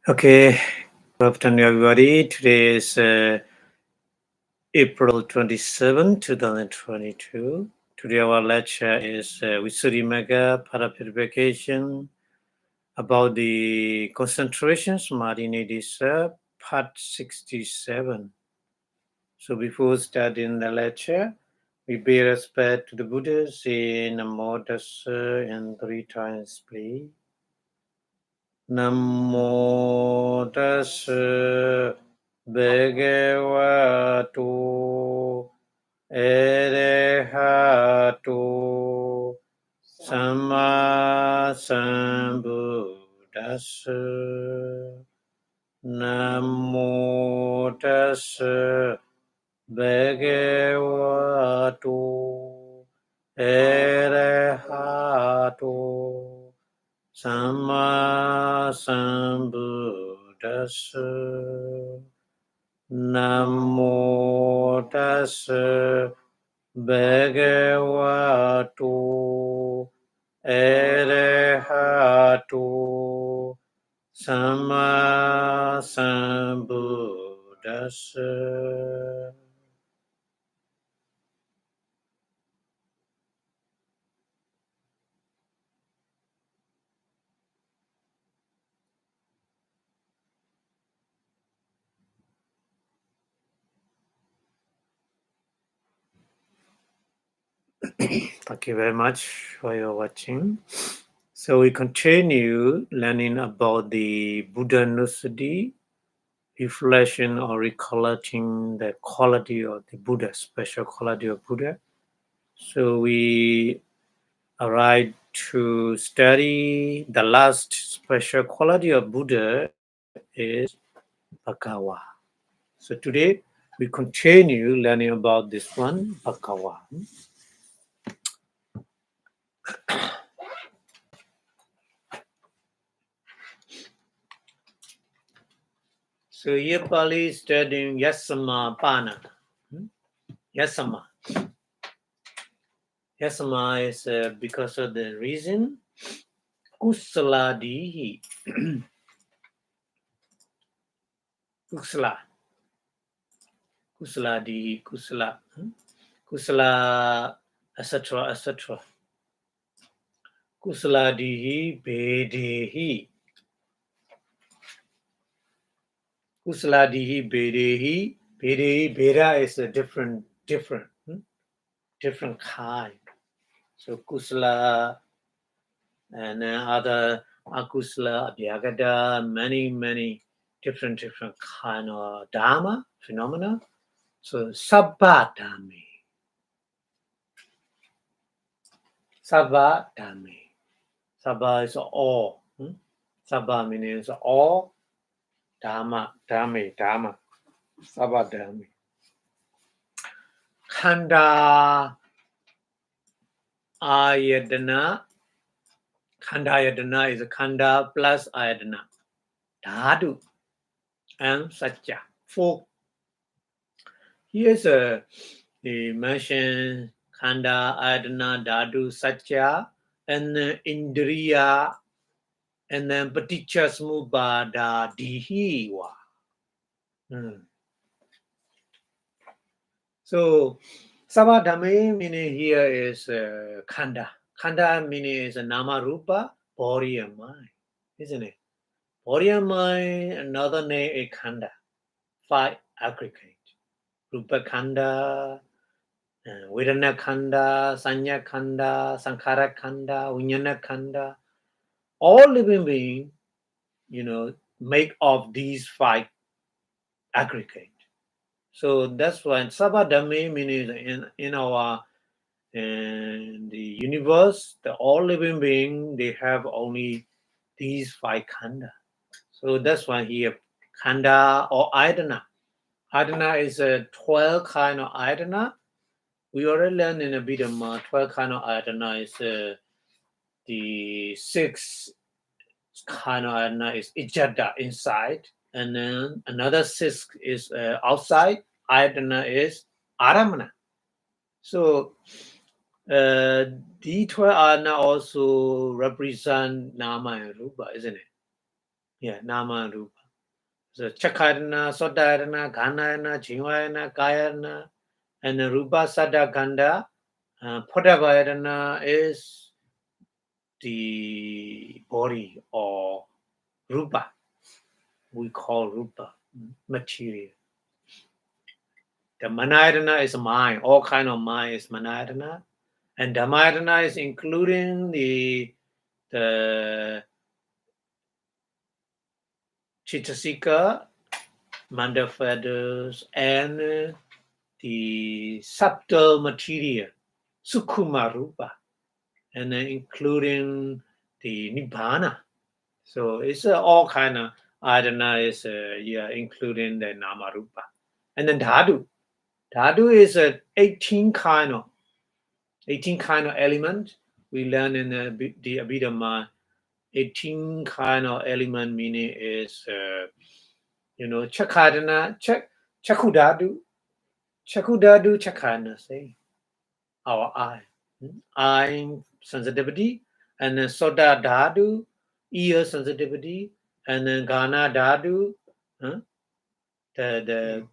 Okay, good afternoon, everybody. Today is April 27, 2022. Today, our lecture is Vipassanā para Purification about the concentrations, Martinidis, part 67. So, before starting the lecture, we pay respect to the Buddhas in Namo Tassa and 3 times, please. Namo Tassa Bhagavato Arahato Samma Sambuddhassa. Namo Tassa Bhagavato Arahato Samma Sambuddhassa. Namo Tassa Bhagavato Arahato Samma Sambuddhassa. Thank you very much for your watching. So we continue learning about the Buddha Nusati, reflection or recollecting the quality of the Buddha, special quality of Buddha. So we arrived to study the last special quality of Buddha is Bhagawa. So today we continue learning about this one, Bhagawa. So here Pali is studying Yasama Pana. Yasama. Yasama is because of the reason Kusaladihi. Kusala. Kusaladihi. Kusala. Kusala, etc., etc. Kusaladihi Bedehi. Kusaladihi Bedehi. Bedehi, Beda is a different kind. So Kusala and then other Akusala, Abhyagada, many different kind of Dharma, phenomena. So Sabba Dhammi. Sabba Dhammi. Sabba is all. Sabba means all. Dhamma, Dhammi, Dhamma. Sabba Dhammi. Khanda Ayadana. Khanda Ayadana is a Khanda plus Ayadana. Dhatu and Satya. Four. Here's he mentioned Khanda, Ayadana, Dhatu, Satya, and Indriya, and then Paticca Samuppada Dihiwa. So, Sabba Dhammi meaning here is Khanda. Khanda meaning is Nama Rupa, body and mind, isn't it? Body and mind, another name is Khanda. 5 aggregate. Rupa Khanda, Vedana Khanda, Sanya Khanda, Sankhara Khanda, Vijnana Khanda. All living beings, make of these 5 aggregate. So that's why Sabba Dhammi means in our in the universe, the all living being, they have only these 5 khanda. So that's why here khanda or Ayatana. Ayatana is a 12 kind of Ayatana. We already learned in Abhidhamma 12 kind of Ayatana is the 6 kind of Ayatana is Ijjhata, inside, and then another 6 is outside. Ayatana is Aramana. So these 12 Ayatana also represent Nama and Rupa, isn't it? Yeah, nama and rupa. So chakayatana, sotayatana, ghanayatana, jivayatana, kayatana, and the rupa, saddha, gandha, photabhayatana is the body or rupa. We call rupa material. The manayatana is mind. All kind of mind is manayatana, and dhammayatana is including the Chittasika, Manda feathers, and the subtle material, Sukkuma Rupa, and then including the Nibbana. So it's all kind of Adana is including the Nama Rupa. And then Dhatu. Dhatu is 18 kind of element. We learn in the Abhidhamma 18 kind of element meaning is chakadana, chakudadu, chakana, say our eye. Eye sensitivity, and then soda dadu, ear sensitivity, and then gana dadu, the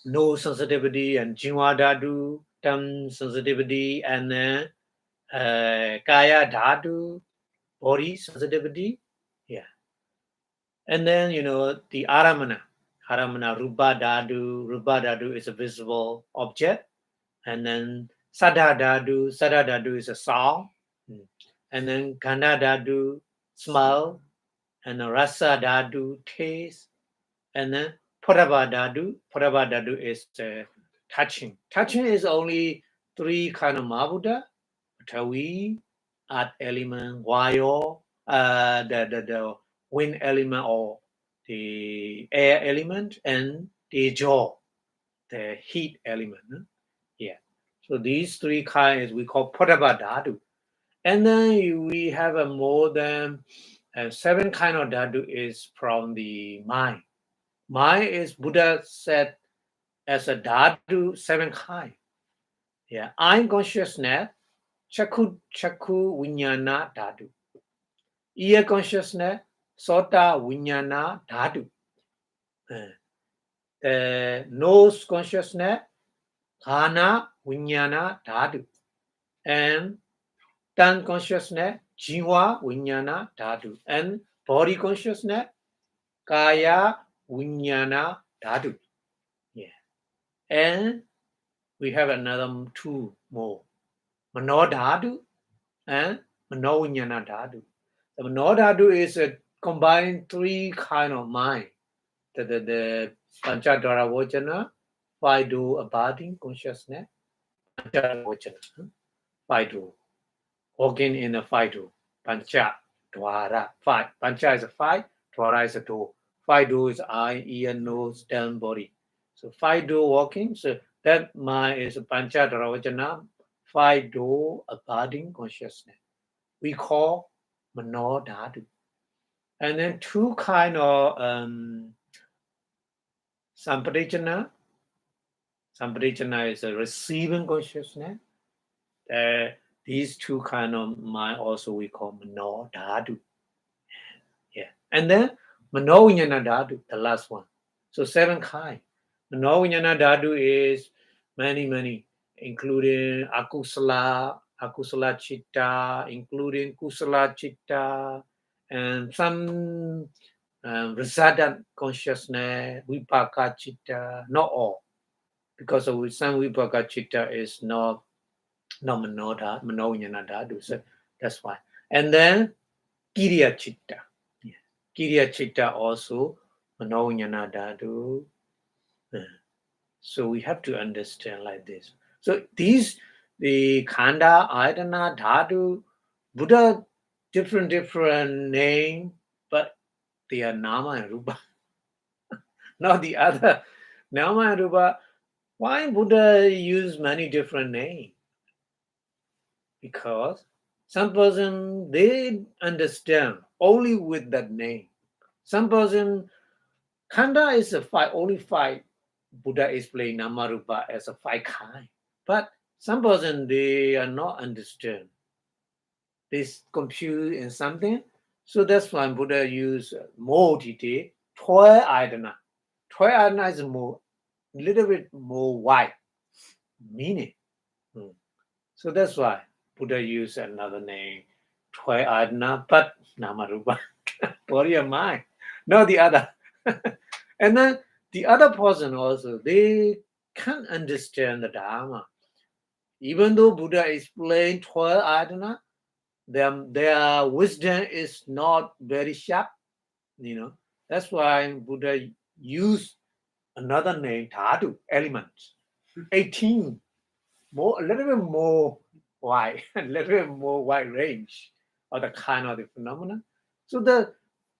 nose sensitivity, and jinwa dadu, tongue sensitivity, and then kaya dadu, body sensitivity. Yeah. And then, the aramana. Aramana, rupa dadu is a visible object. And then sada dadu is a sound. And then gana dadu, smell. And then rasa dadu, taste. And then poraba dadu is touching. Touching is only 3 kind of mabuddha. Tawi, earth element, wayo, the wind element or the air element, and the jaw, the heat element. Yeah. So these 3 kinds we call Potaba Dhatu. And then we have a more than 7 kind of Dhatu is from the mind. Mind is Buddha said as a Dhatu 7 kind. Yeah. Eye consciousness, Chaku Vinyana Dhatu. Ear consciousness, Sota Vinyana Dhatu. Nose consciousness, Ghana Vinyana Dhatu. And tongue consciousness, Jiva Vinyana Dhatu. And body consciousness, Kaya Vinyana Dhatu. Yeah. And we have another 2 more. Mano Dhatu and Mano Vinyana Dhatu. The Mano Dhatu is a combined 3 kind of mind. The Panchadhara Vajana, 5 do abiding consciousness, Panchadhara Vajana, 5 do. Walking in a 5 do. Pancha, Dwara, 5. Pancha is a 5, Dwara is a 2. 5 do is eye, ear, nose, tongue, body. So 5 do walking, so that mind is Panchadhara Vajana, 5 do abiding consciousness. We call Mano Dhatu. And then 2 kind of Sampradana. Sampradana is a receiving consciousness. These 2 kind of mind also we call Mano Dhatu. Yeah. And then Mano Vinyana Dhatu, the last one. So 7 kind. Mano Vinyana Dhatu is many, including akusala chitta, including kusala chitta, and some resident consciousness, vipaka chitta, not all. Because of some vipaka chitta is not Mano Vinyana Dhatu. So that's why. And then Kiriya chitta. Yeah. Kiriya chitta also Mano Vinyana Dhatu. So we have to understand like this. So these, the Khanda, Ayatana, Dhatu, Buddha, different name, but they are Nama and Rupa. Not the other. Nama and Rupa, why Buddha use many different names? Because some person, they understand only with that name. Some person, Khanda is only 5. Buddha explained Namarupa as a 5 kind. But some person, they are not understand. They confused in something. So that's why Buddha used more detail. 12 Adana. 12 Adana is more, little bit more wide meaning. So that's why Buddha used another name, 12 Adana, but Namarupa, body and mind, not the other. And then the other person also, they can't understand the Dharma. Even though Buddha explained 12 Adana, their wisdom is not very sharp, That's why Buddha used another name, Dhatu, elements, 18, a little bit more wide, a little bit more wide range of the kind of the phenomena. So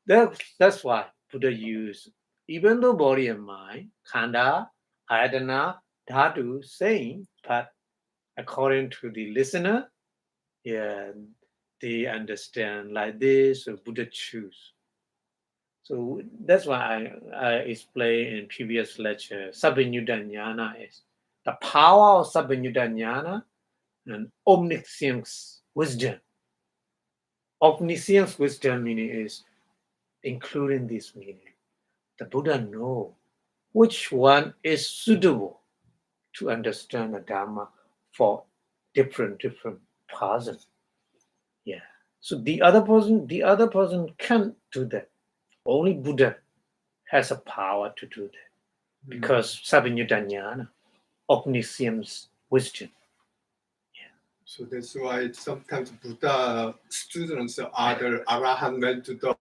that's why Buddha used, even though body and mind, Khanda, Ayatana, Dhatu, same, but according to the listener, yeah, they understand like this, so Buddha choose. So that's why I explained in previous lecture, Sabbinyuta Jnana is the power of Sabbinyuta Jnana and omniscience wisdom. Omniscience wisdom meaning is including this meaning. The Buddha know which one is suitable to understand the Dharma for different person. Yeah. So the other person can't do that. Only Buddha has a power to do that. Because Sabbinyuta Jnana, omniscience wisdom. So that's why sometimes Buddha students other Arahant went to the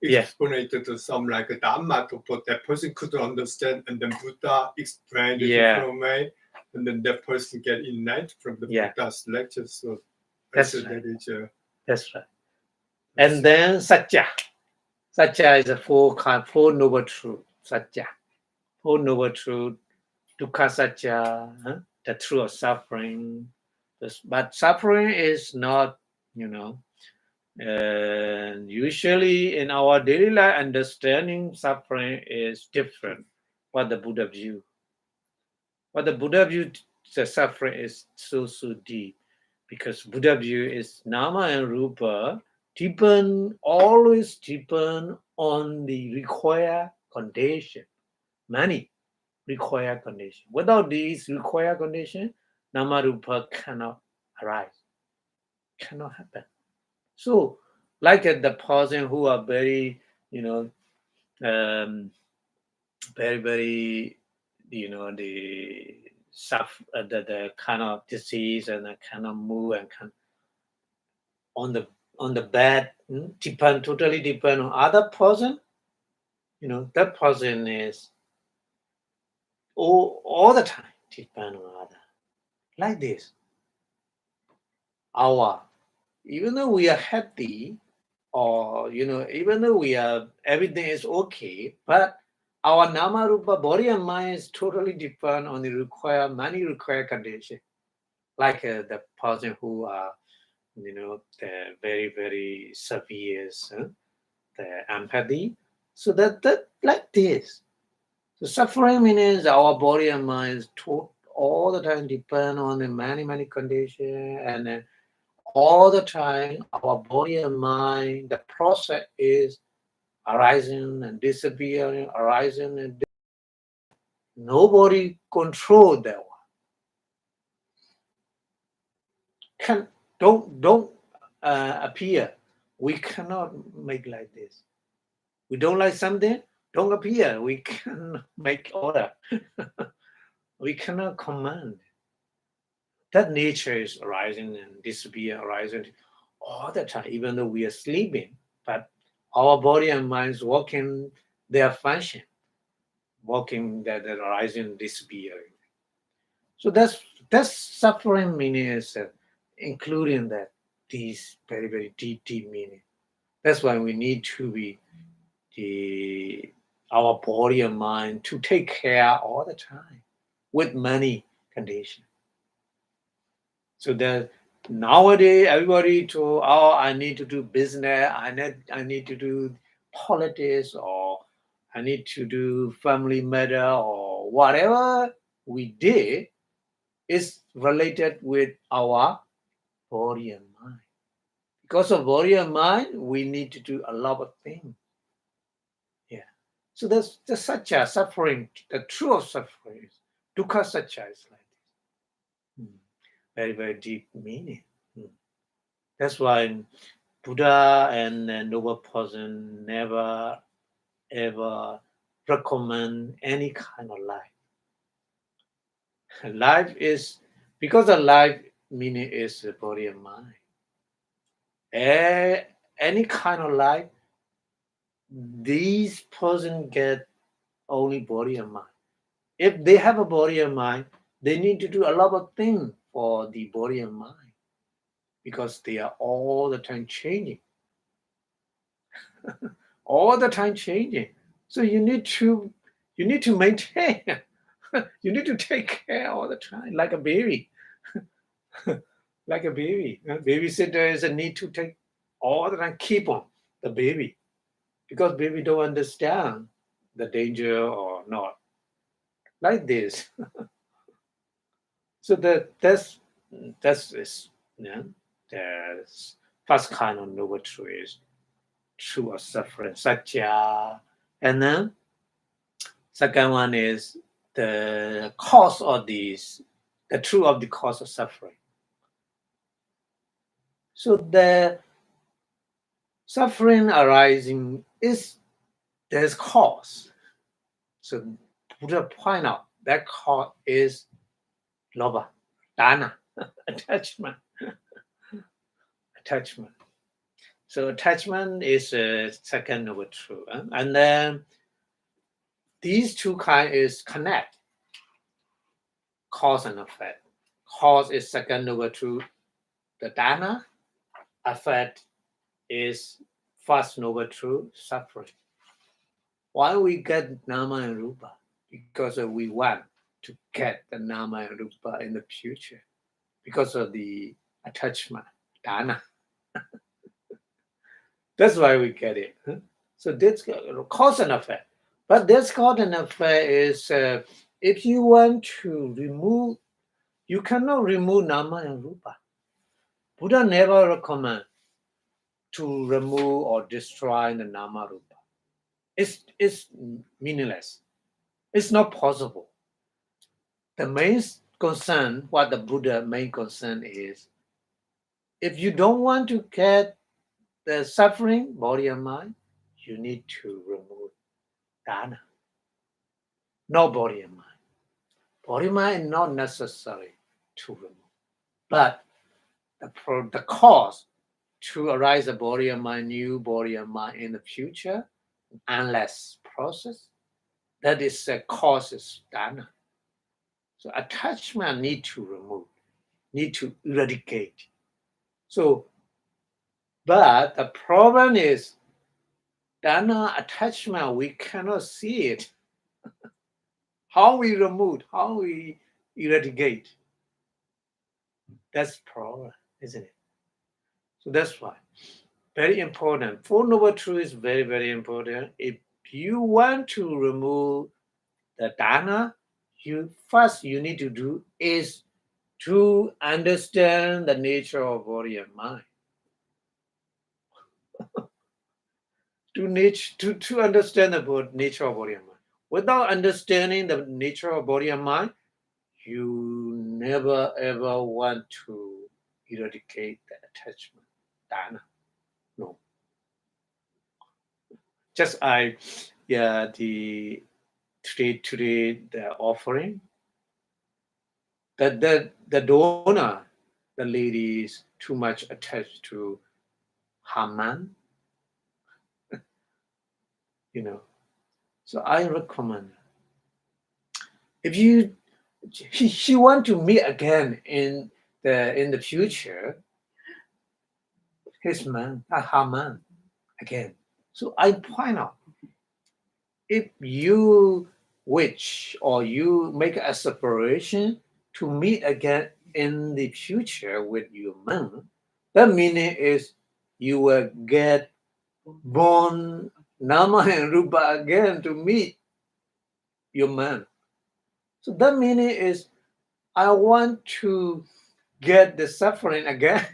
explain to some like Dhamma to what that person could understand, and then Buddha explained it different way, and then that person get enlightened from the Buddha's lectures. So that's right. That is, that's right. And then Satya. Satya is a four noble truth. Satya. Four noble truth. Dukkha Satya, the truth of suffering. But suffering is not, usually in our daily life understanding, suffering is different. What the Buddha view. What the Buddha view, the suffering is so deep. Because Buddha view is Nama and Rupa always depend on the required condition. Many required condition. Without these required condition, Nama Rupa cannot arise. Cannot happen. So, like the person who are very, very, the kind of disease and the kind of move and on the bed, totally depend on other person. That person is all the time depend on other. Like this. Even though we are happy, or even though everything is okay, but our Nama Rupa body and mind is totally depend on the many required conditions. Like the person who are, the very, very severe, the empathy. So that like this. So suffering means our body and mind is all the time depend on the many conditions, and all the time our body and mind, the process is arising and disappearing, arising and nobody control that one. Don't appear. We cannot make like this. We don't like something, don't appear. We can make order. We cannot command. That nature is arising and disappearing, arising all the time, even though we are sleeping. But our body and mind is working their function, working that arising and disappearing. So that's suffering meaning is including that these very, very deep meaning. That's why we need to be our body and mind to take care all the time with many conditions. So that nowadays everybody I need to do business, I need to do politics, or I need to do family matter, or whatever we did is related with our body and mind. Because of body and mind, we need to do a lot of things. Yeah. So there's such a suffering, the truth of suffering is dukkha satya is like this. Very, very deep meaning. That's why Buddha and the noble person never ever recommend any kind of life. Life is because the life meaning is the body and mind. Any kind of life, these person get only body and mind. If they have a body and mind, they need to do a lot of things for the body and mind because they are all the time changing. All the time changing. So you need to maintain. You need to take care all the time, like a baby. Like a baby. Babysitter is a need to take all the time, keep on the baby. Because baby don't understand the danger or not. Like this. So that's is yeah, the first kind of noble truth is true of suffering, satya. And then second one is the cause of these, the truth of the cause of suffering. So the suffering arising is there's cause. So Buddha point out that cause is lobha, dana, attachment. Attachment. So attachment is a second noble truth. And then these two kinds is connect, cause and effect. Cause is second noble truth, the dana. Effect is first noble truth, suffering. Why we get nama and rupa? Because we want to get the nama and rupa in the future. Because of the attachment, dana. That's why we get it. So this cause and effect. But this cause and effect is if you want to remove, you cannot remove nama and rupa. Buddha never recommend to remove or destroy the nama rupa. It's meaningless. It's not possible. The main concern, what the Buddha main concern is, if you don't want to get the suffering, body and mind, you need to remove dana. No body and mind. Body and mind is not necessary to remove. But the cause to arise a body and mind, new body and mind in the future, unless process, that is a causes dana. So attachment need to remove, need to eradicate. So, but the problem is dana attachment, we cannot see it. How we remove, how we eradicate. That's the problem, isn't it? So that's why. Very important. Four noble truth is very, very important. If you want to remove the dana, you need to do is to understand the nature of body and mind. To understand the nature of body and mind. Without understanding the nature of body and mind, you never ever want to eradicate the attachment, dana. No. Just the today the offering. The donor, the lady is too much attached to her man, So I recommend if she want to meet again in the future, his man, her man again. So I point out if you wish or you make a separation to meet again in the future with your man, that meaning is you will get born nama and rupa again to meet your man. So that meaning is I want to get the suffering again.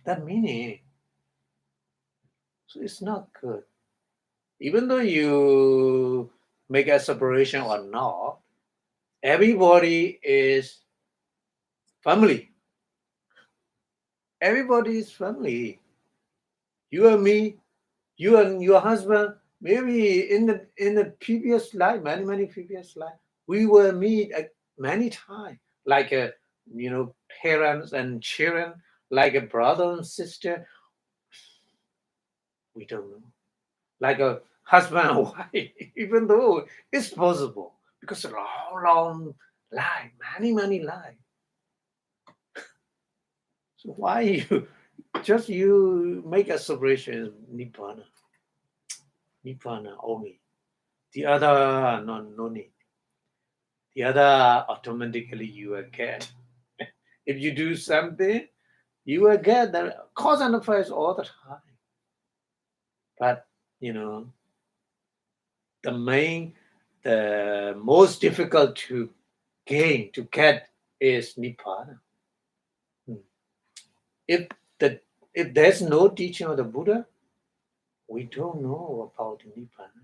That meaning. So it's not good. Even though you make a separation or not, everybody is family. Everybody is family. You and me, you and your husband, maybe in the previous life, many previous life, we will meet many times, like parents and children, like a brother and sister. We don't know, like a husband and wife, even though it's possible because a long life, many life. So why you make a separation nibbana, nibbana only. The other no need. The other automatically you will get. If you do something, you will get the cause and effect all the time. But you know, the most difficult to get is nibbana. If the if there's no teaching of the Buddha, we don't know about nibbana.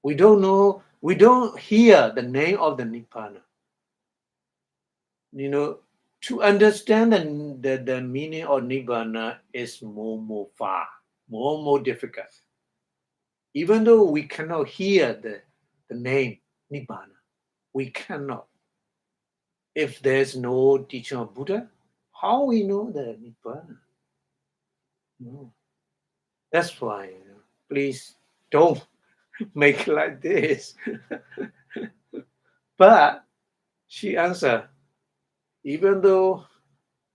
We don't know. We don't hear the name of the nibbana. To understand the meaning of nibbana is more far, more difficult. Even though we cannot hear the name nibbana, we cannot. If there's no teaching of Buddha, how we know the nibbana? No. That's why, please don't make like this. But she answered, even though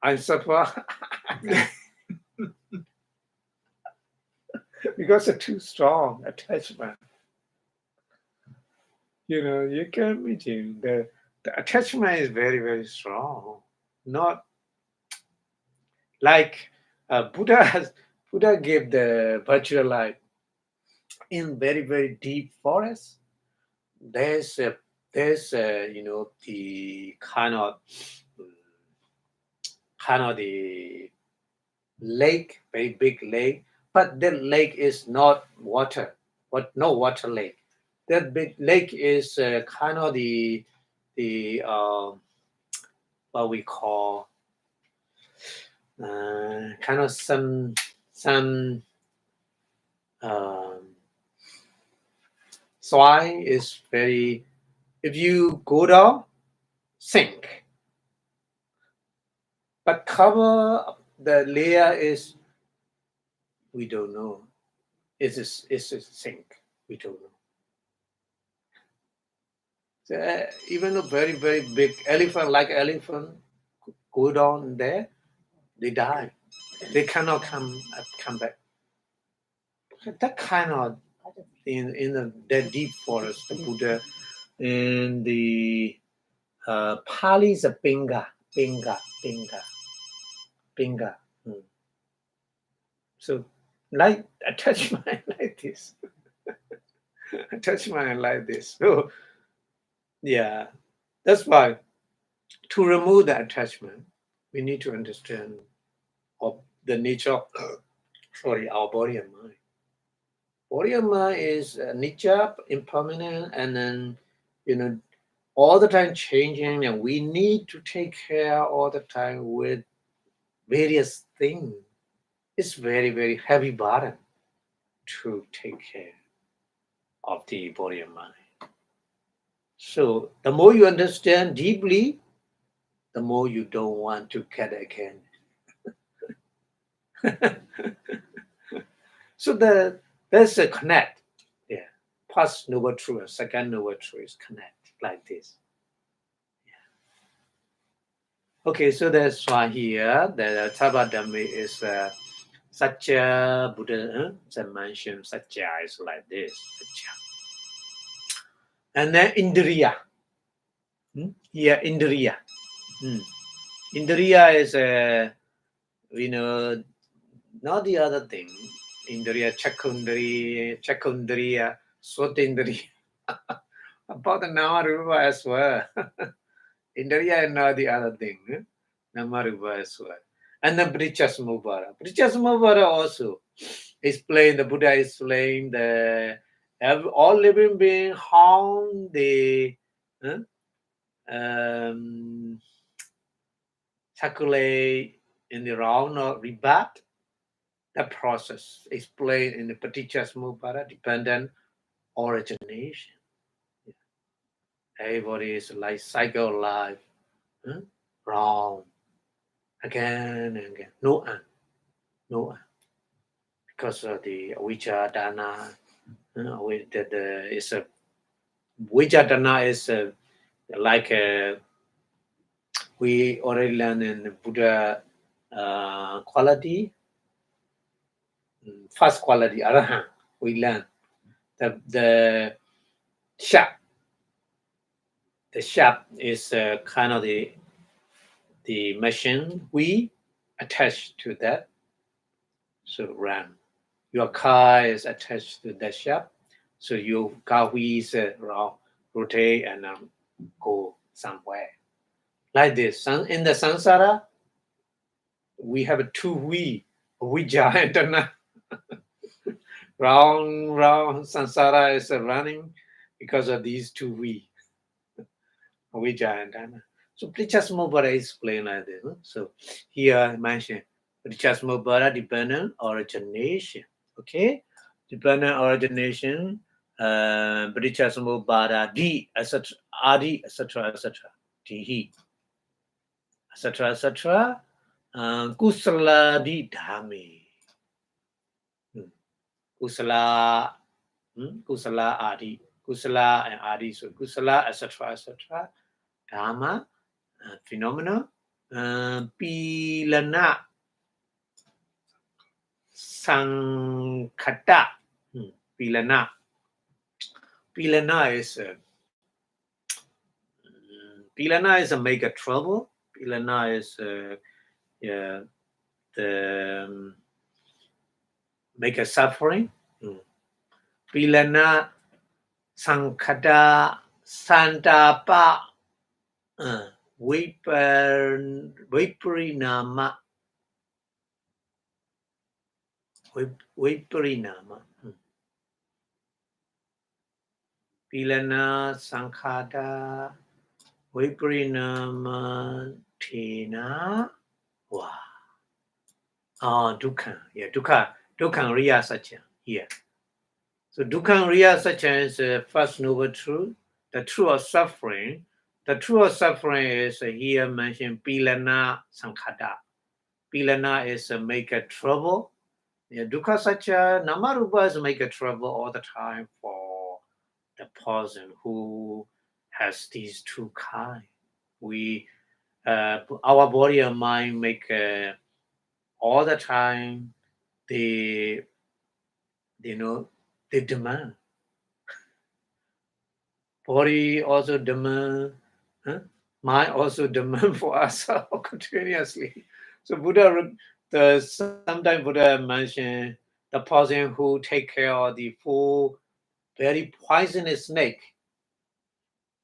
I suffer because of too strong attachment. You can imagine the attachment is very strong. Not like Buddha gave the virtual life in very deep forest. There's the kind of the lake, very big lake, but that lake is not water, no water lake. That big lake is kind of the what we call kind of some soil is very. If you go down, sink. But cover the layer is, we don't know. It's a sink. We don't know. So, even a very big elephant, like elephant, go down there, they die. They cannot come back. That kind of in the deep forest, the Buddha, and the Pali is a pinga. So like attachment like this. Attachment like this. So yeah, that's why to remove the attachment, we need to understand of the nature of our body and mind. Body and mind is nature, impermanent, and then all the time changing, and we need to take care all the time with various things. It's very heavy burden to take care of the body and mind. So the more you understand deeply, the more you don't want to get again. So there's a connect. Yeah. First noble truth, second noble truth is connect like this. Yeah. Okay, so that's why here the Abhidhamma is Satya Buddha. The mention Satya is like this. Satya. And then Indriya. Here Indriya. Indriya is not the other thing. Indriya, Chakundriya, Sotindriya. About the Namarupa as well. Indriya is not the other thing. Namarupa as well. And then Purification. Purification also explain, the Buddha explained the all living beings, how they circulate in the round of rebirth. That process explained in the Purification, dependent origination. Everybody is like cycle of life, round, again and again, no end, no end. Because of the Vipassanā, it's a Vipassanā is like we already learned in the Buddha quality, first quality, Arahant. We learn the sharp. The sharp is kind of the machine we attach to that. So run. Your car is attached to that shaft, so your car wheels rotate and go somewhere. Like this. In the samsara, we have two wheels, vijja and dana. round samsara is running because of these two wheels, vijja and dana. So Purification explain like this. So here I mentioned Purification dependent origination. Okay, dependent origination, Purification D, etc., Adi, etc., etc., Dihi, etc., etc., Kusala Di Dhami, Kusala, Kusala Adi, Kusala and Adi, so Kusala, etc., etc., Dhamma, phenomena, Pilana, Sankhata, Pilana. Pilana is a make a trouble. Pilana is the make a suffering. Pilana Sankhata Santapa Viparinama. Viparinama. Pilana Sankhata Viparinama Tina. Wow. Dukkha. Yeah, Dukkha Riya Satya. Here. So Dukkha Riya Satya is the first noble truth, the truth of suffering. The truth of suffering is here mentioned Pilana Sankhata. Pilana is make a trouble. Yeah, Dukkha Satya, Namarupa is make a trouble all the time for the person who has these two kinds. We, our body and mind make all the time they demand. Body also demand, mind also demand for us continuously. So Buddha, sometimes Buddha mentioned the person who take care of the full, very poisonous snake,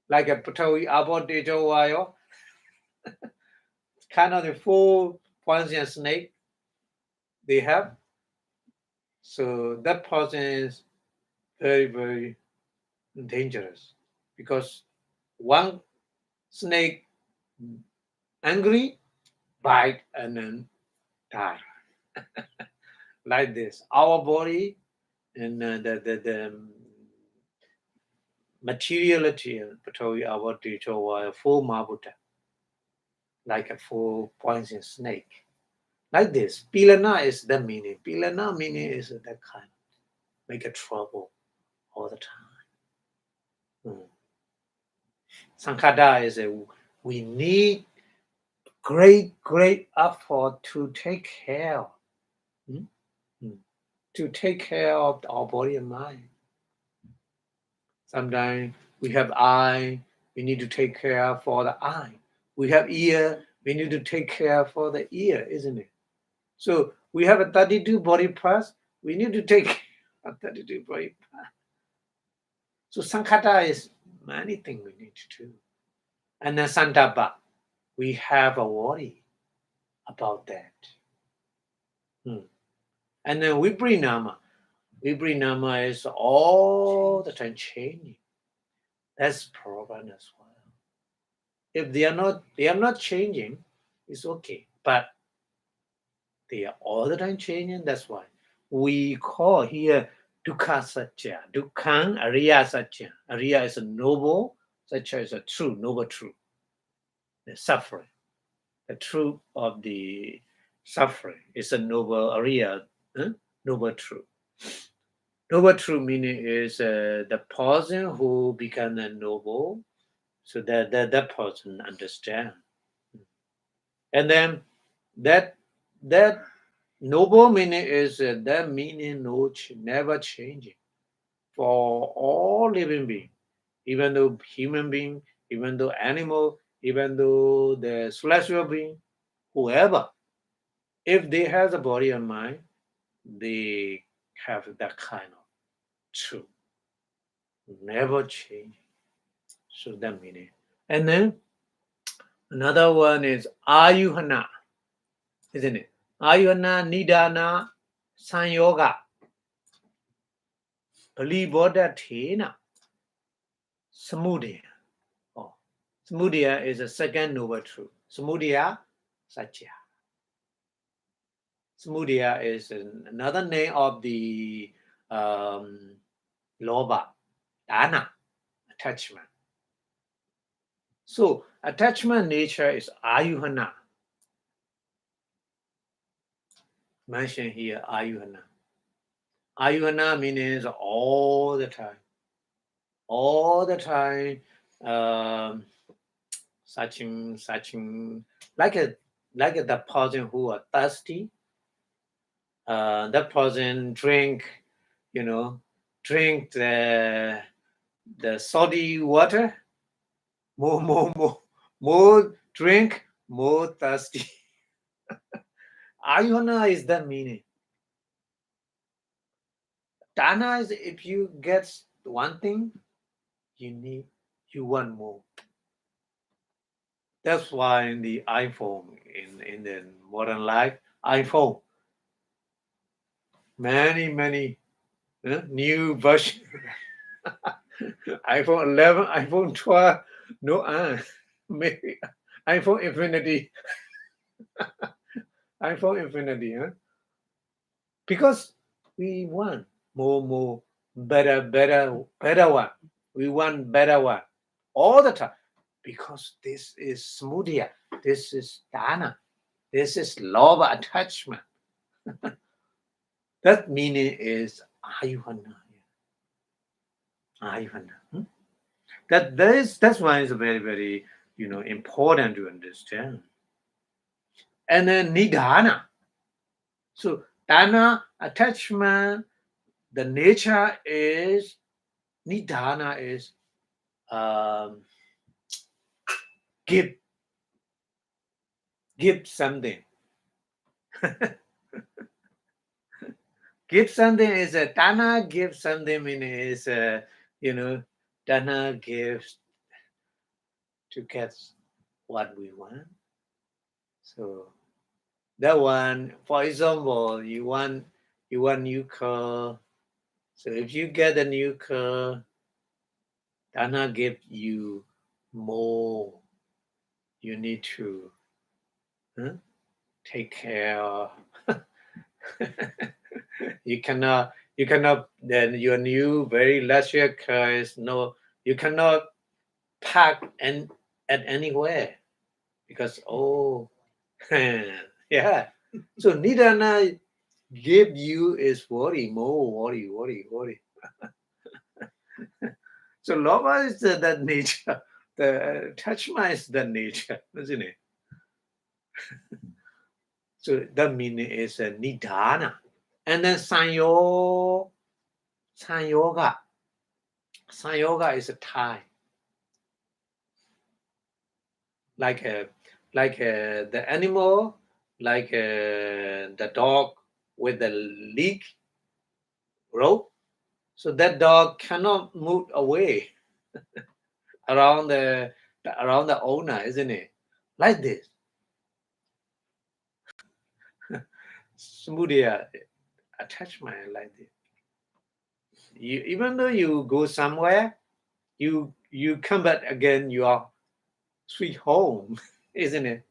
like a Patawi Abhidhamma, kind of the full poisonous snake they have. So that person is very, very dangerous because one snake angry, bite, and then die. Like this. Our body and the materiality of a full mabuta, like a full poison snake. Like this. Pilana is the meaning. Pilana meaning is that kind. Make a trouble all the time. Sankhata is we need great effort to take care of. To take care of our body and mind. Sometimes we have eye, we need to take care for the eye. We have ear, we need to take care for the ear, isn't it? So we have a 32 body parts, we need to take care of 32 body parts. So Sankhata is many things we need to do. And then Santapa, we have a worry about that. And then Vipassanā. Vipassanā is all the time changing. That's problem as well. If they are not changing, it's okay. But they are all the time changing. That's why we call here dukkha satya. Dukkha ariya satya. Ariya is a noble, satya is a true, noble truth. The suffering. The truth of the suffering is a noble ariya, noble truth. Noble truth meaning is the person who become a noble, so that person understand. And then that noble meaning is that meaning never changing for all living beings, even though human being, even though animal, even though the celestial being, whoever, if they have the body and mind, they have that kind of truth, never changing. So that meaning. And then another one is ayuhana, isn't it? Ayuhana, nidana, sanyoga, palibodha thena, samudaya. Oh, samudaya is a second noble truth. Samudaya, satya. Samudaya is another name of the lobha, dana, attachment. So attachment nature is ayuhana. Mentioned here ayuhana. Ayuhana means all the time. All the time, searching, like the person who are thirsty. That person drink the salty water. More drink, more thirsty. Ayuhana is the meaning. Dana is if you get one thing, you want more. That's why in the iPhone, in the modern life, iPhone, many new version. iPhone 11, iPhone 12, no, maybe iPhone Infinity. iPhone Infinity, because we want more, better one. We want better one all the time, because this is smudya, this is dana, this is lobha, attachment. That meaning is ayuhana. Ayuhana. That's why it's very important to understand. And then nidana. So dana, attachment, the nature is nidana is give something. Give something is a dana. Give something meaning is dana gives to get what we want. So that one, for example, you want new car. So if you get a new car, dana give you more. You need to take care. You cannot. Then your new very luxury car is no. You cannot park at anywhere because yeah. So nidana give you is worry. So lobha is that nature. The attachment is the nature, isn't it? So that meaning is nidana. And then sanyoga. Sanyoga is a tie. Like the animal, like the dog with the leak rope. So that dog cannot move away around the owner, isn't it? Like this. Samudaya attachment like this. Even though you go somewhere, you come back again your sweet home, isn't it?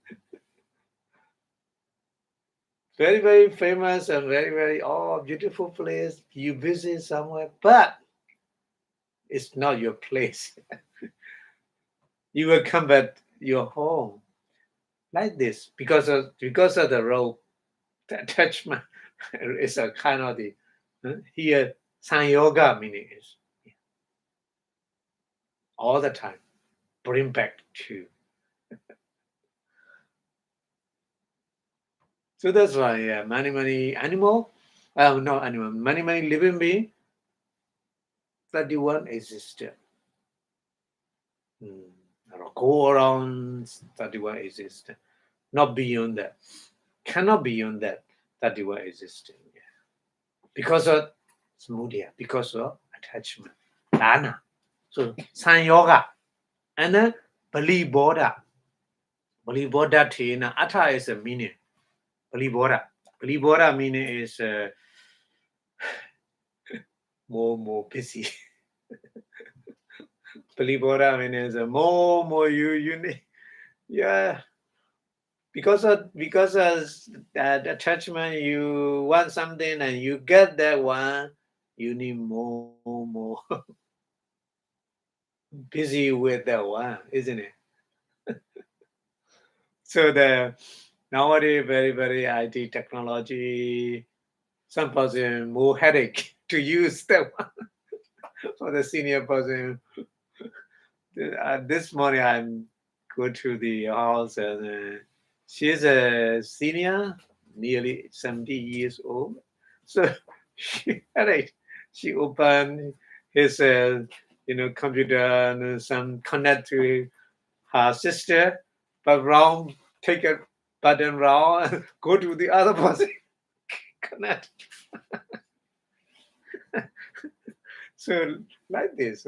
Very, very famous and very, very beautiful place. You visit somewhere, but it's not your place. You will come back your home like this because of the rope attachment. It's a kind of the here San Yoga meaning is all the time bring back to. So that's why many animal, not animal, many living being, 31 existed. Go around 31 existed. Not beyond that. Cannot beyond that 31 existing. Yeah. Because of samudaya, because of attachment. Dana. So San Yoga. And then Bali Bodha. Bali Bodha Tina. Atha is a meaning. Bali Bodha. Bali Bodha meaning is more busy. Bali Bodha meaning is more unique. Yeah. Because of that attachment, you want something and you get that one, you need more busy with that one, isn't it? So the nowadays very, very IT technology, some person more headache to use that one for the senior person. This morning I'm go to the house and she's a senior, nearly 70 years old. So she headache. She opened his computer and some connect to her sister, but wrong, take a button wrong and go to the other person, connect. So like this,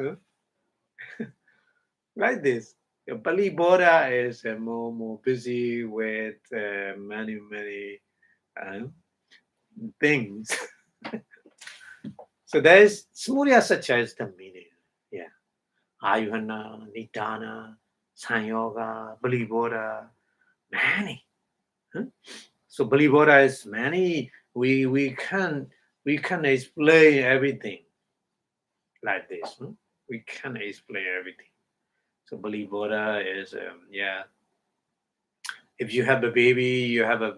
like this. Bali Bodha is more busy with many things. So there is Samudaya Satya is the meaning. Yeah. Ayuhana, Nidana, Sanyoga, Bali Bodha, many. So Bali Bodha is many. We can explain everything like this. We can explain everything. So Bali Bodha is if you have a baby, you have a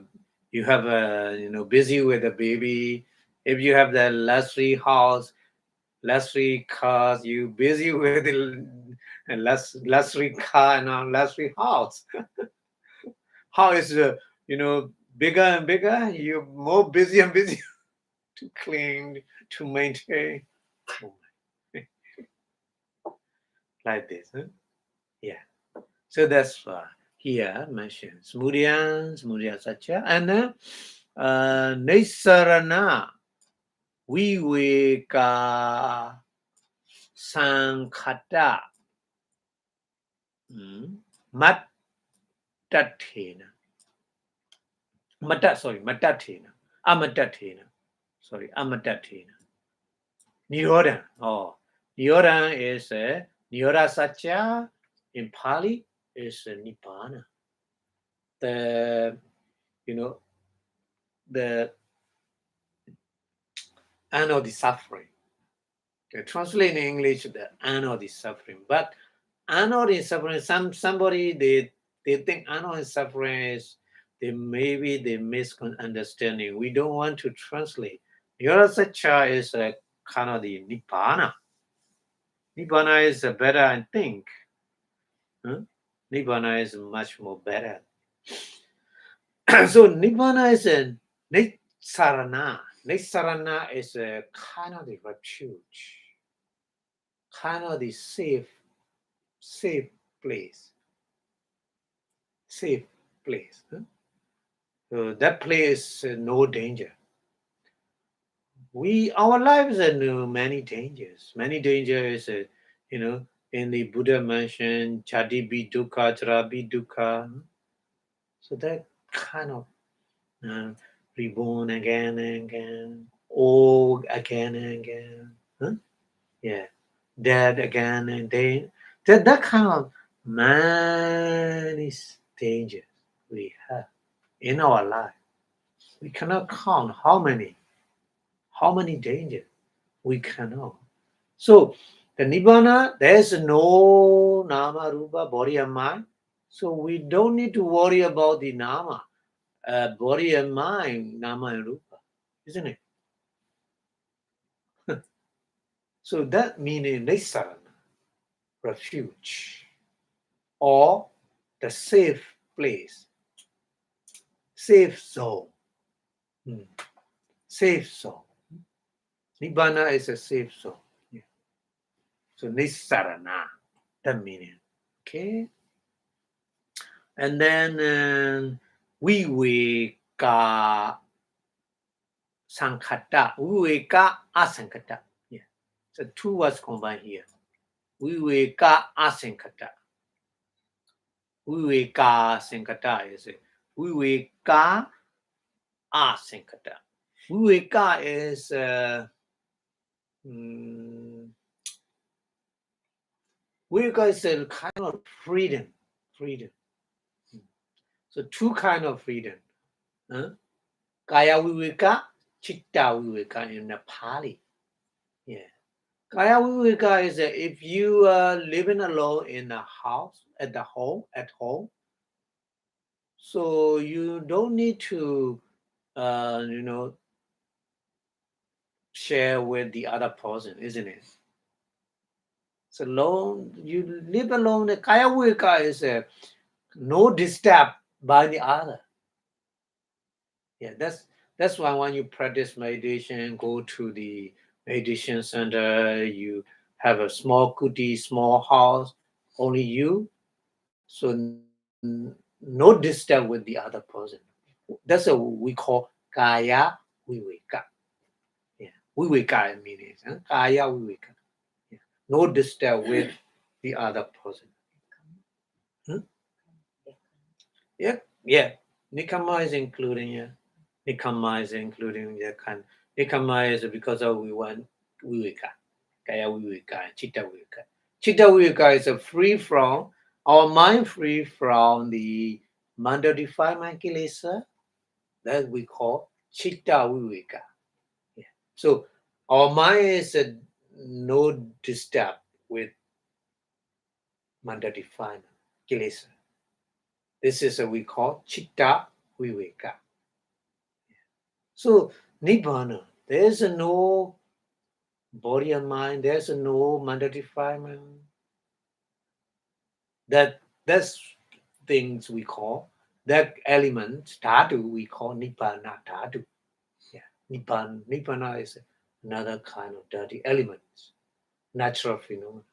busy with a baby. If you have the luxury house, luxury cars, you busy with the luxury car and luxury house. How is bigger and bigger? You're more busy and busy to clean, to maintain. Like this, yeah. So that's why here mentioned Samudaya Satya, and Nisarana Viveka Sankhata Matatena. Matatena. Amatatena. Nirodhan. Nirodhan is Nirodha Satya in Pali is Nibbana. The end of the suffering. Translate in English the end of the suffering. But end of the suffering, somebody they think end of the suffering is they misunderstanding. We don't want to translate. Nirodha Satya is a kind of the Nibbana. Nibbana is better, I think. Nibbana is much more better. So Nibbana is a Nisarana. Nisarana is a kind of the refuge, kind of the safe place. Safe place. So that place no danger. Our lives are many dangers. Many dangers, in the Buddha mentioned Chadi bi dukkha, Chara bi dukkha. So that kind of reborn again and again, old again and again, huh? Yeah, dead again and then. That kind of many stages we have in our life. We cannot count how many dangers we cannot. So the Nibbana, there's no Nama, Rupa, body and mind. So we don't need to worry about the Nama, body and mind, Nama and Rupa, isn't it? So that meaning Nissarana, refuge, or the safe place, safe zone. Safe zone. Nibbana is a safe zone. Yeah. So Nissarana, that meaning. Okay. And then Viveka Sankhata, Viveka Asankhata. Yeah. So two words combined here. Viveka Asankhata. Viveka Sankhata is it. Viveka Asankhata. Viveka is Viveka is a kind of freedom. So two kind of freedom. Kaya Viveka, Chitta Viveka in the Pali. Yeah. Kaya Viveka is if you are living alone in a house, at home, so you don't need to, share with the other person, isn't it? So alone, you live alone. The Kaya Viveka is no disturb by the other. Yeah, that's why when you practice meditation, go to the meditation center, you have a small kuti, small house, only you. So no disturb with the other person. That's what we call kaya viveka. Yeah, viveka means kaya viveka. Yeah. No disturb with the other person. Yeah. Nikama is including Nikama is including the kind. Nikama is because of we want viveka, kaya viveka, chitta viveka. Chitta viveka is free from our mind, free from the manda defilement kilesa. That we call chitta viveka. Yeah. So our mind is no disturb with manda defilement kilesa. This is what we call chitta viveka. So Nibbana, there's no body and mind, there's no manda defilement. That's things we call, that element, dhatu, we call Nibbana dhatu. Yeah. Nibbana is another kind of dirty element, natural phenomenon.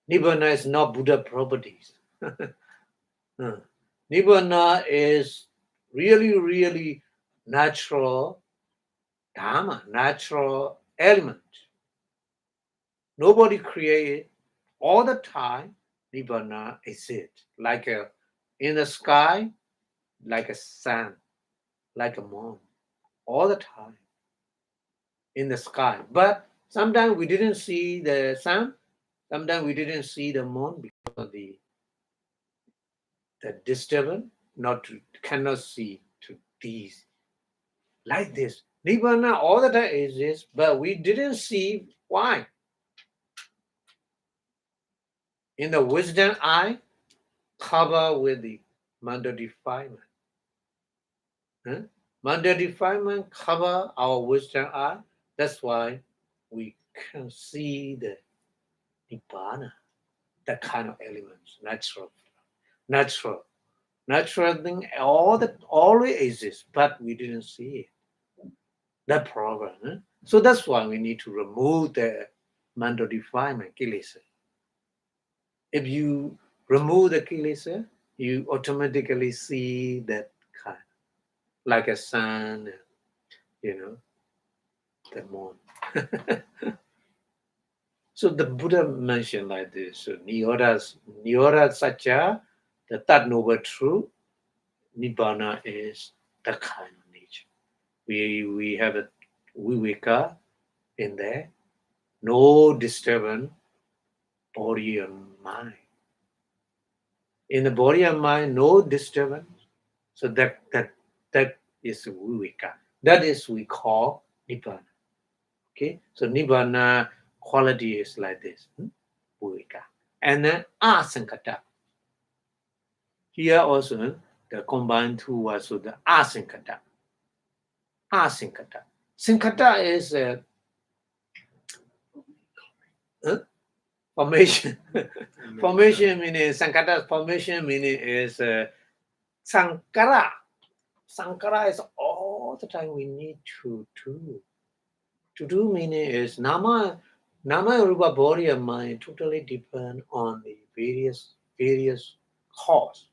Nibbana is not Buddha properties. Nibbana is really natural dharma, natural element. Nobody created all the time. Nibbana is it. Like in the sky, like a sun, like a moon, all the time in the sky. But sometimes we didn't see the sun, sometimes we didn't see the moon because of the disturbance, cannot see to these. Like this. Nibbana all the time exists, but we didn't see why. In the wisdom eye, cover with the manda defilement. Manda defilement cover our wisdom eye. That's why we can see the Nibbana, that kind of elements, natural thing, always exists, but we didn't see it. That problem. So that's why we need to remove the manda defilement, kilesa. If you remove the kilesa, you automatically see that kind, like a sun, the moon. So the Buddha mentioned like this. So Nirodha Satya, the third noble truth, Nibbana is that kind of nature. We have a viveka in there, no disturbance, body and mind. In the body and mind, no disturbance. So that is viveka. That is we call nibbana. Okay, so nibbana quality is like this, viveka, and then asankata. Here also the combined two words, so the asankata. Asinkata. Sinkata is formation. Formation meaning Sankara formation meaning is Sankara. Sankara is all the time we need to do. To do meaning is Nama Rupa body and mind totally depend on the various cause.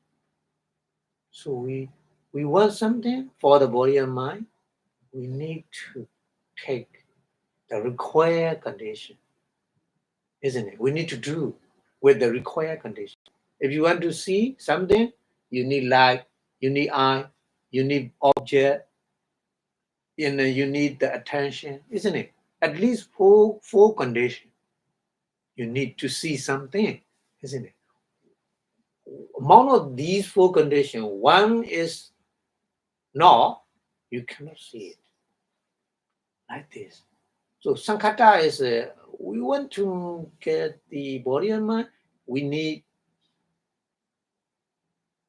So we want something for the body and mind, we need to take the required condition. Isn't it? We need to do with the required condition. If you want to see something, you need light, you need eye, you need object, and you need the attention, isn't it? At least four conditions. You need to see something, isn't it? Among of these four conditions, one is no, you cannot see it. Like this. So Sankata is we want to get the body and mind, we need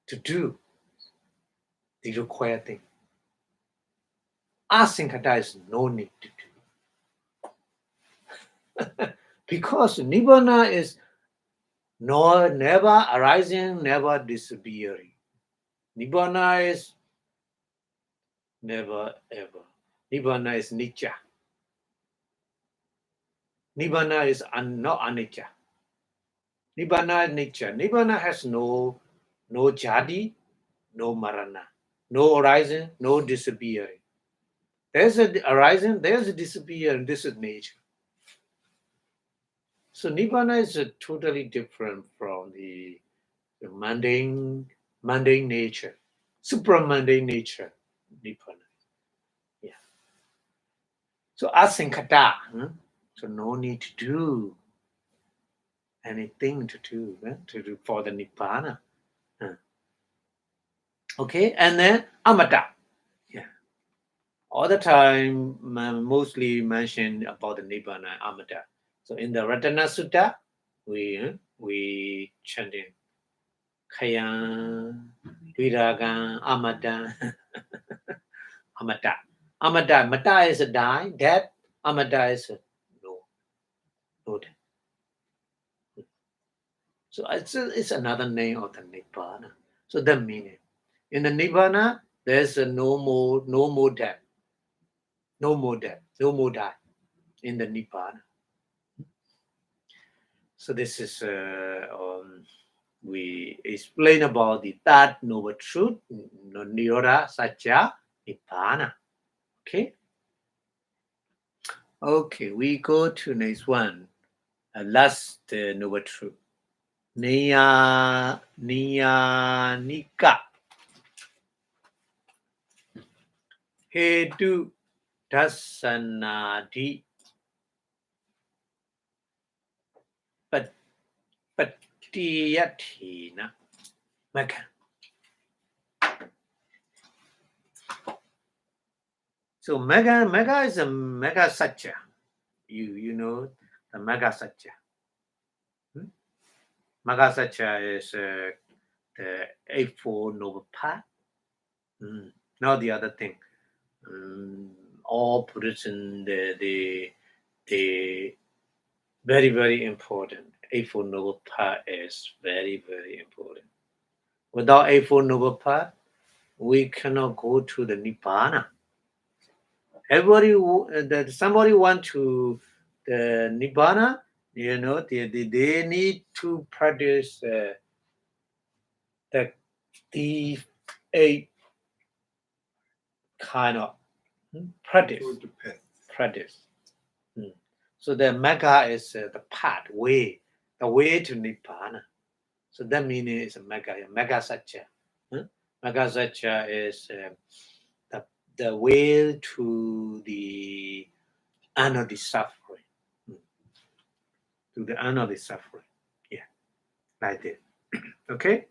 to do the required thing. Asinkata is no need to do. Because Nibbana is never arising, never disappearing. Nibbana is never ever. Nibbana is Nitya. Nibbana is not Anicca. Nibbana is Nitya. Nibbana has no jadi, no marana, no arising, no disappearing. There's a arising, there's a disappearing, this is nature. So Nibbana is totally different from the mundane nature, supramundane nature, Nibbana. Yeah. So asinkata, so no need to do anything to do for the Nibbana. Okay, and then amata. Yeah. All the time, mostly mentioned about the Nibbana amata. So in the Ratana Sutta, we chanting Khayan, Viragan, Amata, Amata. Amata, Mata is a die, death. Amata is a no death. So it's another name of the Nibbana. So that meaning, in the Nibbana, there's no more death, no more death, no more die in the Nibbana. So this is we explain about the third noble truth, Nirodha Satya Nibbana. Okay, we go to next one. Last noble truth. Niyanika. Hetu Dasanadi Patiyatina Mega. So mega is a mega satya. You know the mega satya. Mega satya is the Eightfold Noble Path. Not the other thing. All Buddhism, the very, very important. Eightfold Noble Path is very, very important. Without Eightfold Noble Path, we cannot go to the Nibbana. Somebody want to the Nibbana, they need to practice the 8 kind of practice. So the Magga is the path, way, the way to Nibbana. So that meaning is a Magga Satya. Magga Satya is the way to the end of the suffering. To the end of the suffering. Yeah, like this. Okay?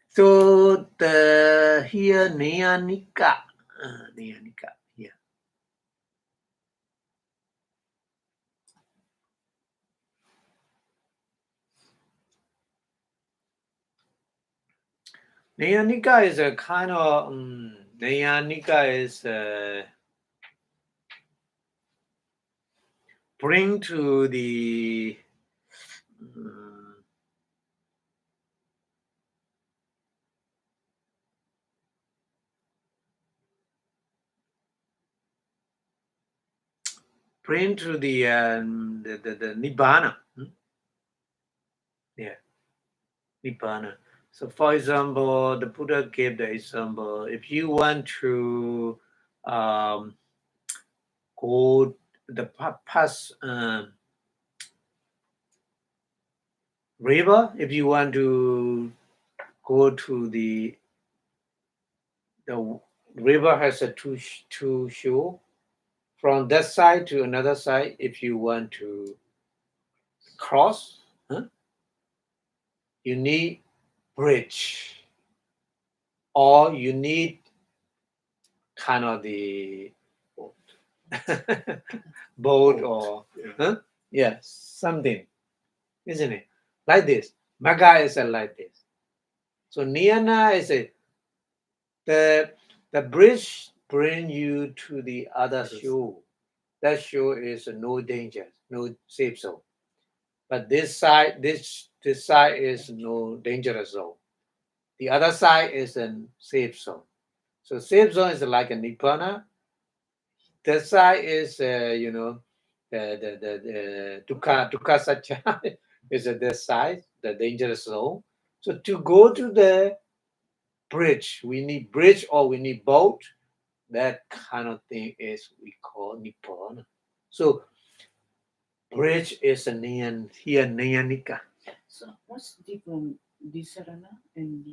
So the here Nyanika. Nyanika. Yeah. Nyanika is a kind of Nyanika is bring to the bring to the Nibbana. Yeah, Nibbana. So, for example, the Buddha gave the example: if you want to go the past river, if you want to go to the river has a two shore. From that side to another side, if you want to cross, you need bridge, or you need kind of the boat or something, isn't it? Like this. Magga is like this. So Niyana is the bridge bring you to the other shore. That shore is no danger, no safe zone. But this side is no dangerous zone. The other side is a safe zone. So safe zone is like a Nibbana. That side is the dukkha satya is this side, the dangerous zone. So to go to the bridge, we need bridge or we need boat. That kind of thing is we call Nibbana. So bridge is a Nyanika. So what's the difference Visarana and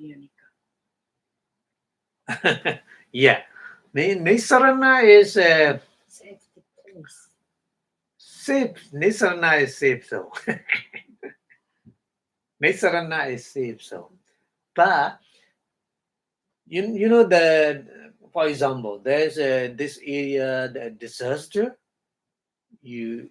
Nyanika? Yeah. Nisarana is Safety place. safe. Nisarana is safe zone. Nisarana is safe zone. But you know for example, there's this area, the disaster. You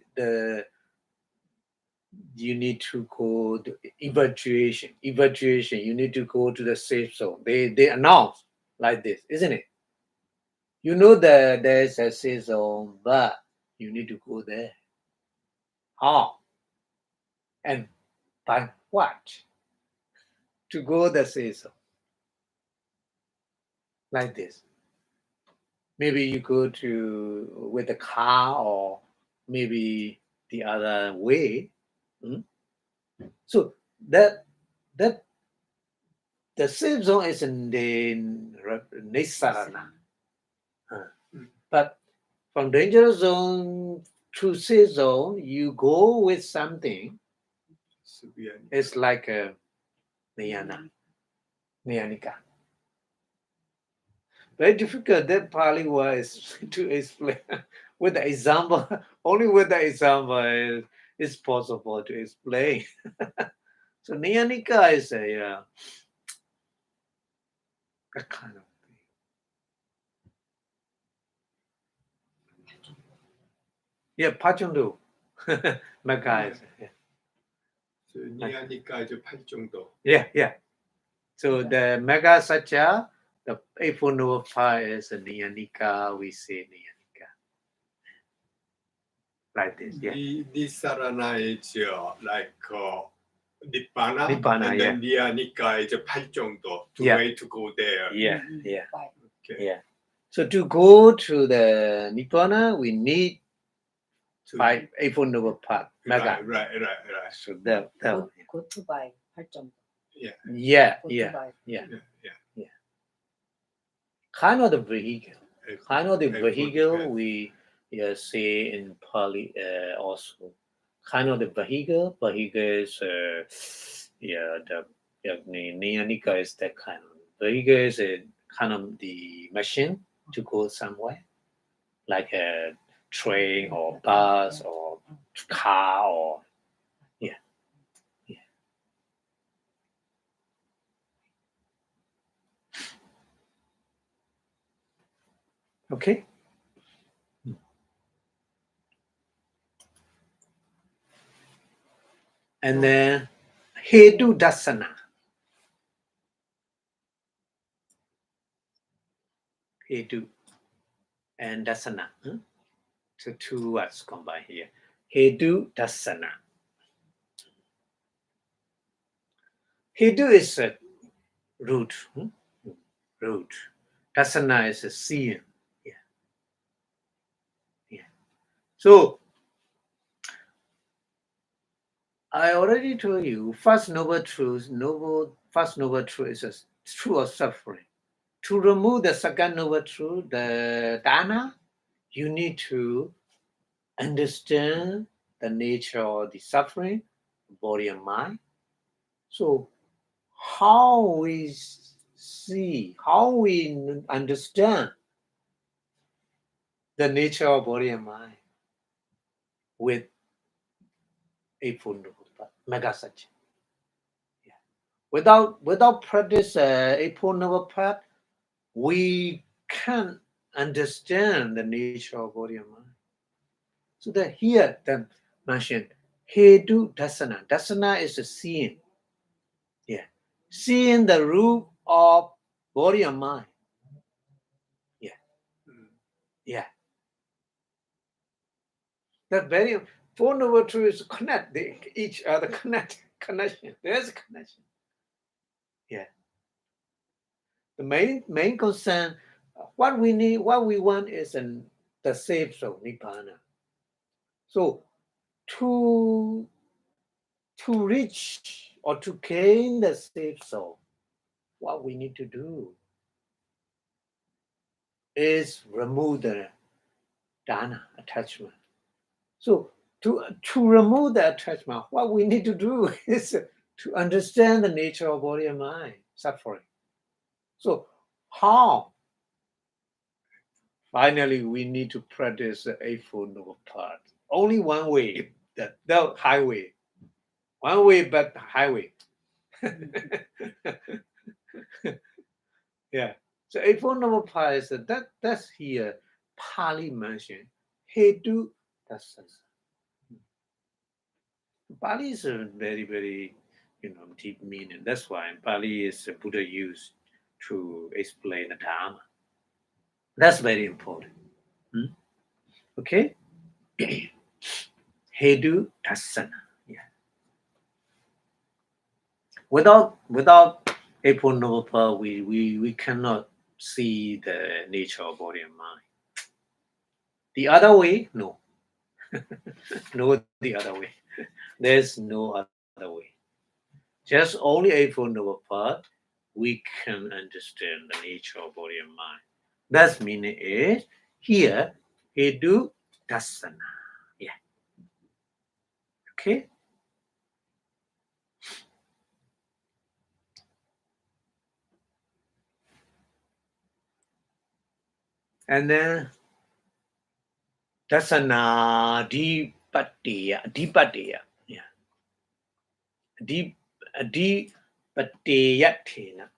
need to go to evacuation. You need to go to the safe zone. They announce like this, isn't it? You know that there's a safe zone, but you need to go there. How? And by what? To go the safe zone. Like this. Maybe you go to with a car or maybe the other way. So that the safe zone is in the Nisarana. But from danger zone to safe zone, you go with something. It's like a Nyanika. Very difficult. That Pali word is to explain with the example. Only with the example is possible to explain. So Nyanika is a kind of thing. Yeah, Pachundu. Magga is So Nyanika is 8정도. yeah. So the Mega Satya, the Eightfold Noble Path is a Nyanika. We say Nyanika. Like this, yeah. Nisarana is like Nibbana, Nibbana, and then Nyanika is 8정도. Two way to go there. Yeah. Okay. Yeah. So to go to the Nibbana, we need Eightfold Noble Path. Mega. Right. So that Go to by 8정도. yeah. Yeah. Kind of the vehicle. We say in Pali also. Kind of the vehicle. Vehicle is the Nyanika is that kind of Vehicle is a kind of the machine to go somewhere, like a train or bus or car or yeah. Okay. And then Hedu Dasana. Hedu and Dasana. So two words combined here. Hedu Dasana. Hedu is a root. Root. Dasana is a seeing. Yeah. So I already told you, first noble truth is a truth of suffering. To remove the second noble truth, the dana, you need to understand the nature of the suffering, body and mind. So how we see, how we understand the nature of body and mind with Eightfold Noble Path, Mega Satya. Without practice Eightfold Noble Path, we can't understand the nature of body and mind. So that here the mentioned Hedu Dasana. Dasana is a seeing. Yeah. Seeing the root of body and mind. Yeah. Yeah. That very Four Noble Truths connect each other, connection. There's a connection. Yeah. The main concern, what we want is the safe soul, Nibbana. So to reach or to gain the safe soul, what we need to do is remove the dana attachment. So to remove the attachment, what we need to do is to understand the nature of body and mind suffering. So how? Finally, we need to practice the Eightfold Noble Path. Only one way, the highway. One way, but highway. Yeah. So Eightfold Noble Path is that's here Pali mentioned. Hedu Dasana. Pali is a very, very deep meaning. That's why Pali is Buddha used to explain the Dharma. That's very important. Okay? Hedu Dasana. Yeah. Without Eightfold Noble Path, we cannot see the nature of body and mind. The other way, no. No, the other way. There's no other way. Just only Eightfold Noble Path, we can understand the nature of body and mind. That's meaning is here, Hedu Dasana. Yeah. Okay? And then Dasana Dipadeya. Yeah. Dipateyatena.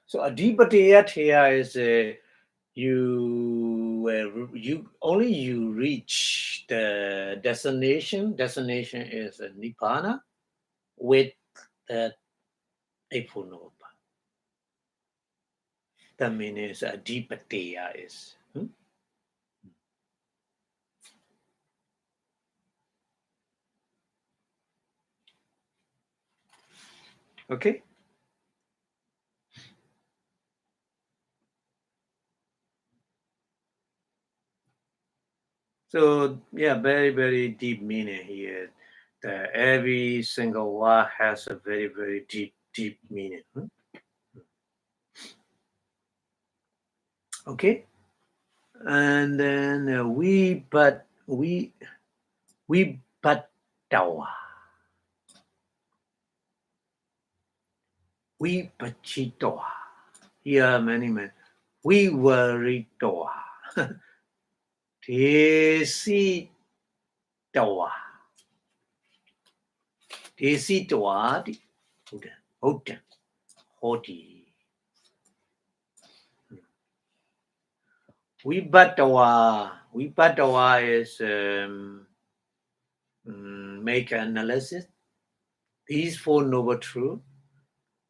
So Adipateyatena is you reach the destination. Destination is Nibbana with the Eightfold Noble Path. That means Adipateya is. Okay. So yeah, very, very deep meaning here. Every single word has a very, very deep meaning. Okay, and then Vipassanā. Vipassanā. Here many. Vivaritā. Desitā. Desitā. Hoti. Vipassanā is make analysis. These four noble truths,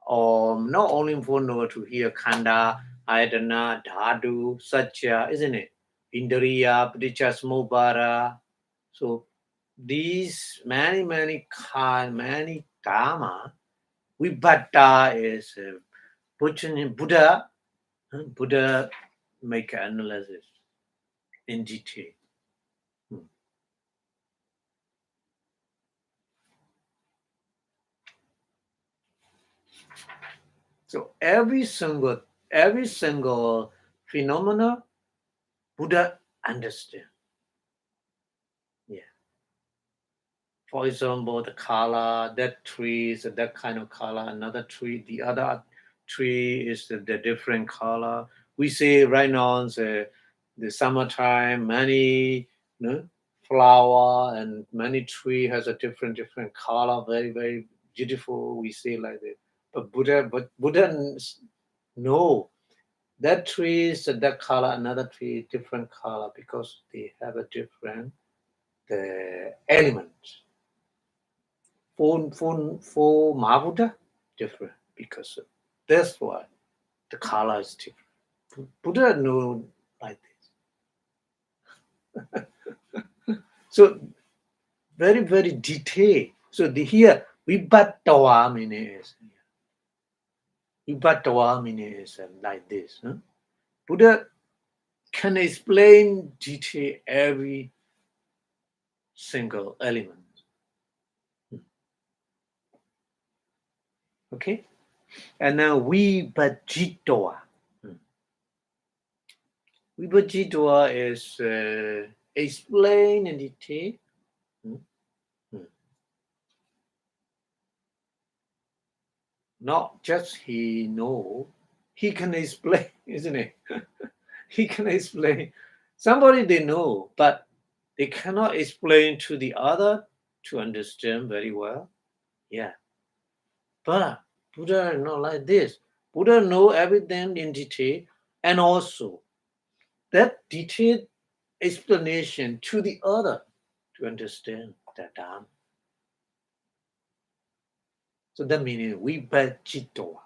or not only four noble truths here, Khanda, Ayatana, Dhatu, Satya, isn't it? Indriya, Paticca Samuppada. So these many dharma, Vipassanā is Buddha. Buddha make analysis in detail. So every single phenomena, Buddha understand. Yeah. For example, the color, that tree is that kind of color, another tree, the other tree is the different color. We see right now the summertime, many flower and many tree has a different color, very beautiful. We see like that. But Buddha no, that tree is that color, another tree different color because they have a different element. For Mahabuddha, different because that's why the color is different. Buddha knew like this. So very detailed. So here Vipassanā meaning is like this. Buddha can explain detail every single element. Okay, and now Vipassanā. Vipassanā is explain in detail. Not just he know, he can explain, isn't it? He can explain. Somebody they know, but they cannot explain to the other to understand very well. Yeah. But Buddha is not like this. Buddha know everything in detail, and also that detailed explanation to the other to understand that Dharma. So that meaning Vipassanā.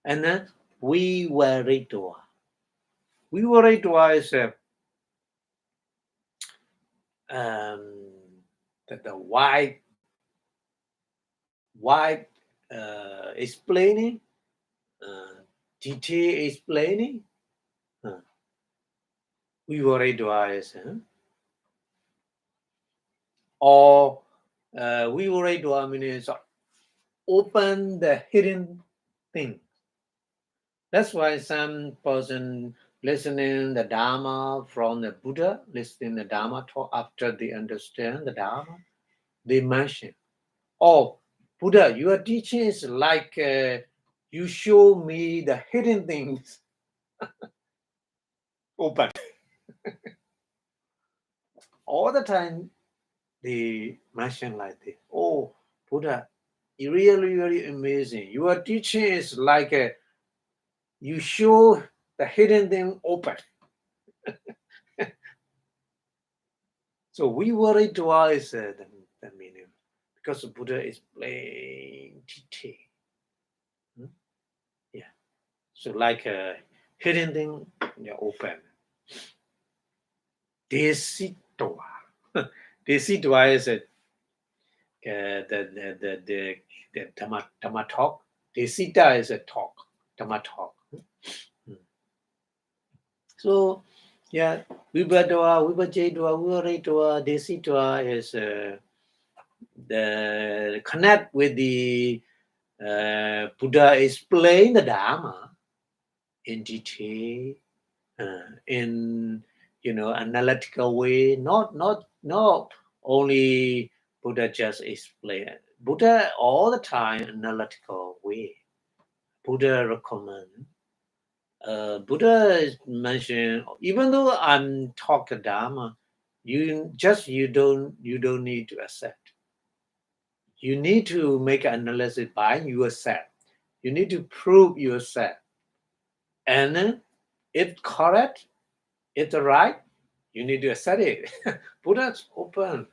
And then Vivaritā. Vivaritā is the wide explaining, detail explaining. Vivaritā is or Vivaritā means open the hidden thing. That's why some person listening the Dharma from the Buddha, listening the Dharma talk after they understand the Dharma, they mention, oh, Buddha, your teaching is like you show me the hidden things open. All the time they mention like this, oh, Buddha, you really amazing. Your teaching is like you show the hidden thing open. So Vivaritā is the meaning because Buddha is plain detail. Yeah. So like a hidden thing, open. Desitā. Desitā is the Dhamma talk. Desita is a talk. Dhamma talk. So yeah, Vipassanā, Vivaritā, Desitā is the connect with the Buddha explain the Dharma in detail in analytical way. Not only Buddha just explain. Buddha all the time analytical way. Buddha recommend. Buddha is mentioned. Even though I'm talking Dharma, you don't need to accept. You need to make an analysis by yourself. You need to prove yourself. And if correct, if right, you need to accept it. Buddha's open.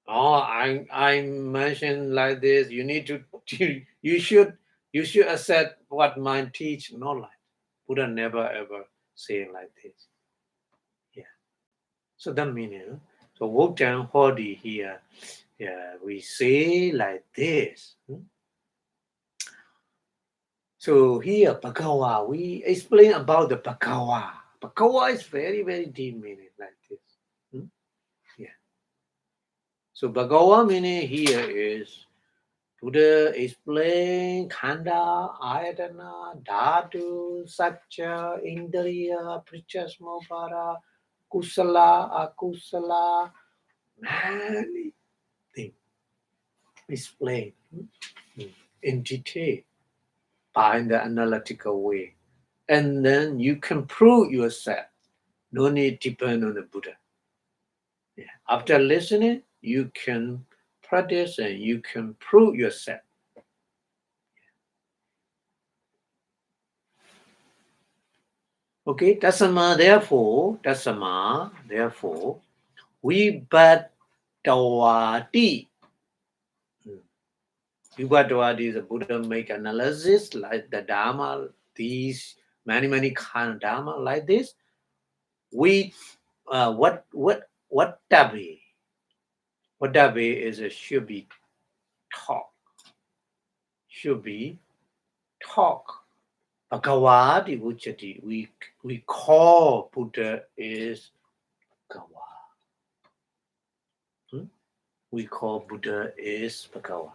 Oh, I mentioned like this. You need to you should accept what mine teach. Not like Buddha never ever say like this. Yeah. So that meaning. So Wotan Hodi here. Yeah, we say like this. So here Bhagawa, we explain about the Bhagawa. Bhagawa is very, very deep meaning like this. Yeah. So Bhagawa meaning here is Buddha explain Khanda, Ayatana, Dhatu, Satya, Indriya, Prichasmopara, Kusala, Akusala, many things explain in detail by the analytical way. And then you can prove yourself. No need to depend on the Buddha. Yeah. After listening, you can practice and you can prove yourself. Okay, Tasama, therefore, Vipatawadi. Vipatawadi is a Buddha make analysis like the Dharma, these many kind of Dharma like this. We what Dabe? What Dabe is should be talk. Should be talk. Bhagavadi Uchati, we call Buddha is Bhagawa. We call Buddha is Bhagawa.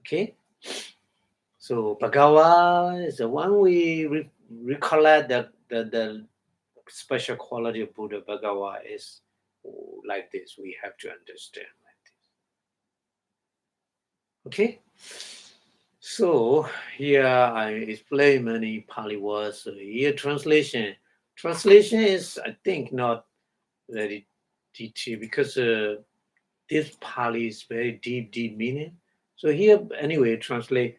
Okay? So Bhagawa is the one we recollect the special quality of Buddha. Bhagawa is like this. We have to understand like this. Okay? So here I explain many Pali words. So here translation. Translation is, I think, not very detailed because this Pali is very deep meaning. So here, anyway, translate.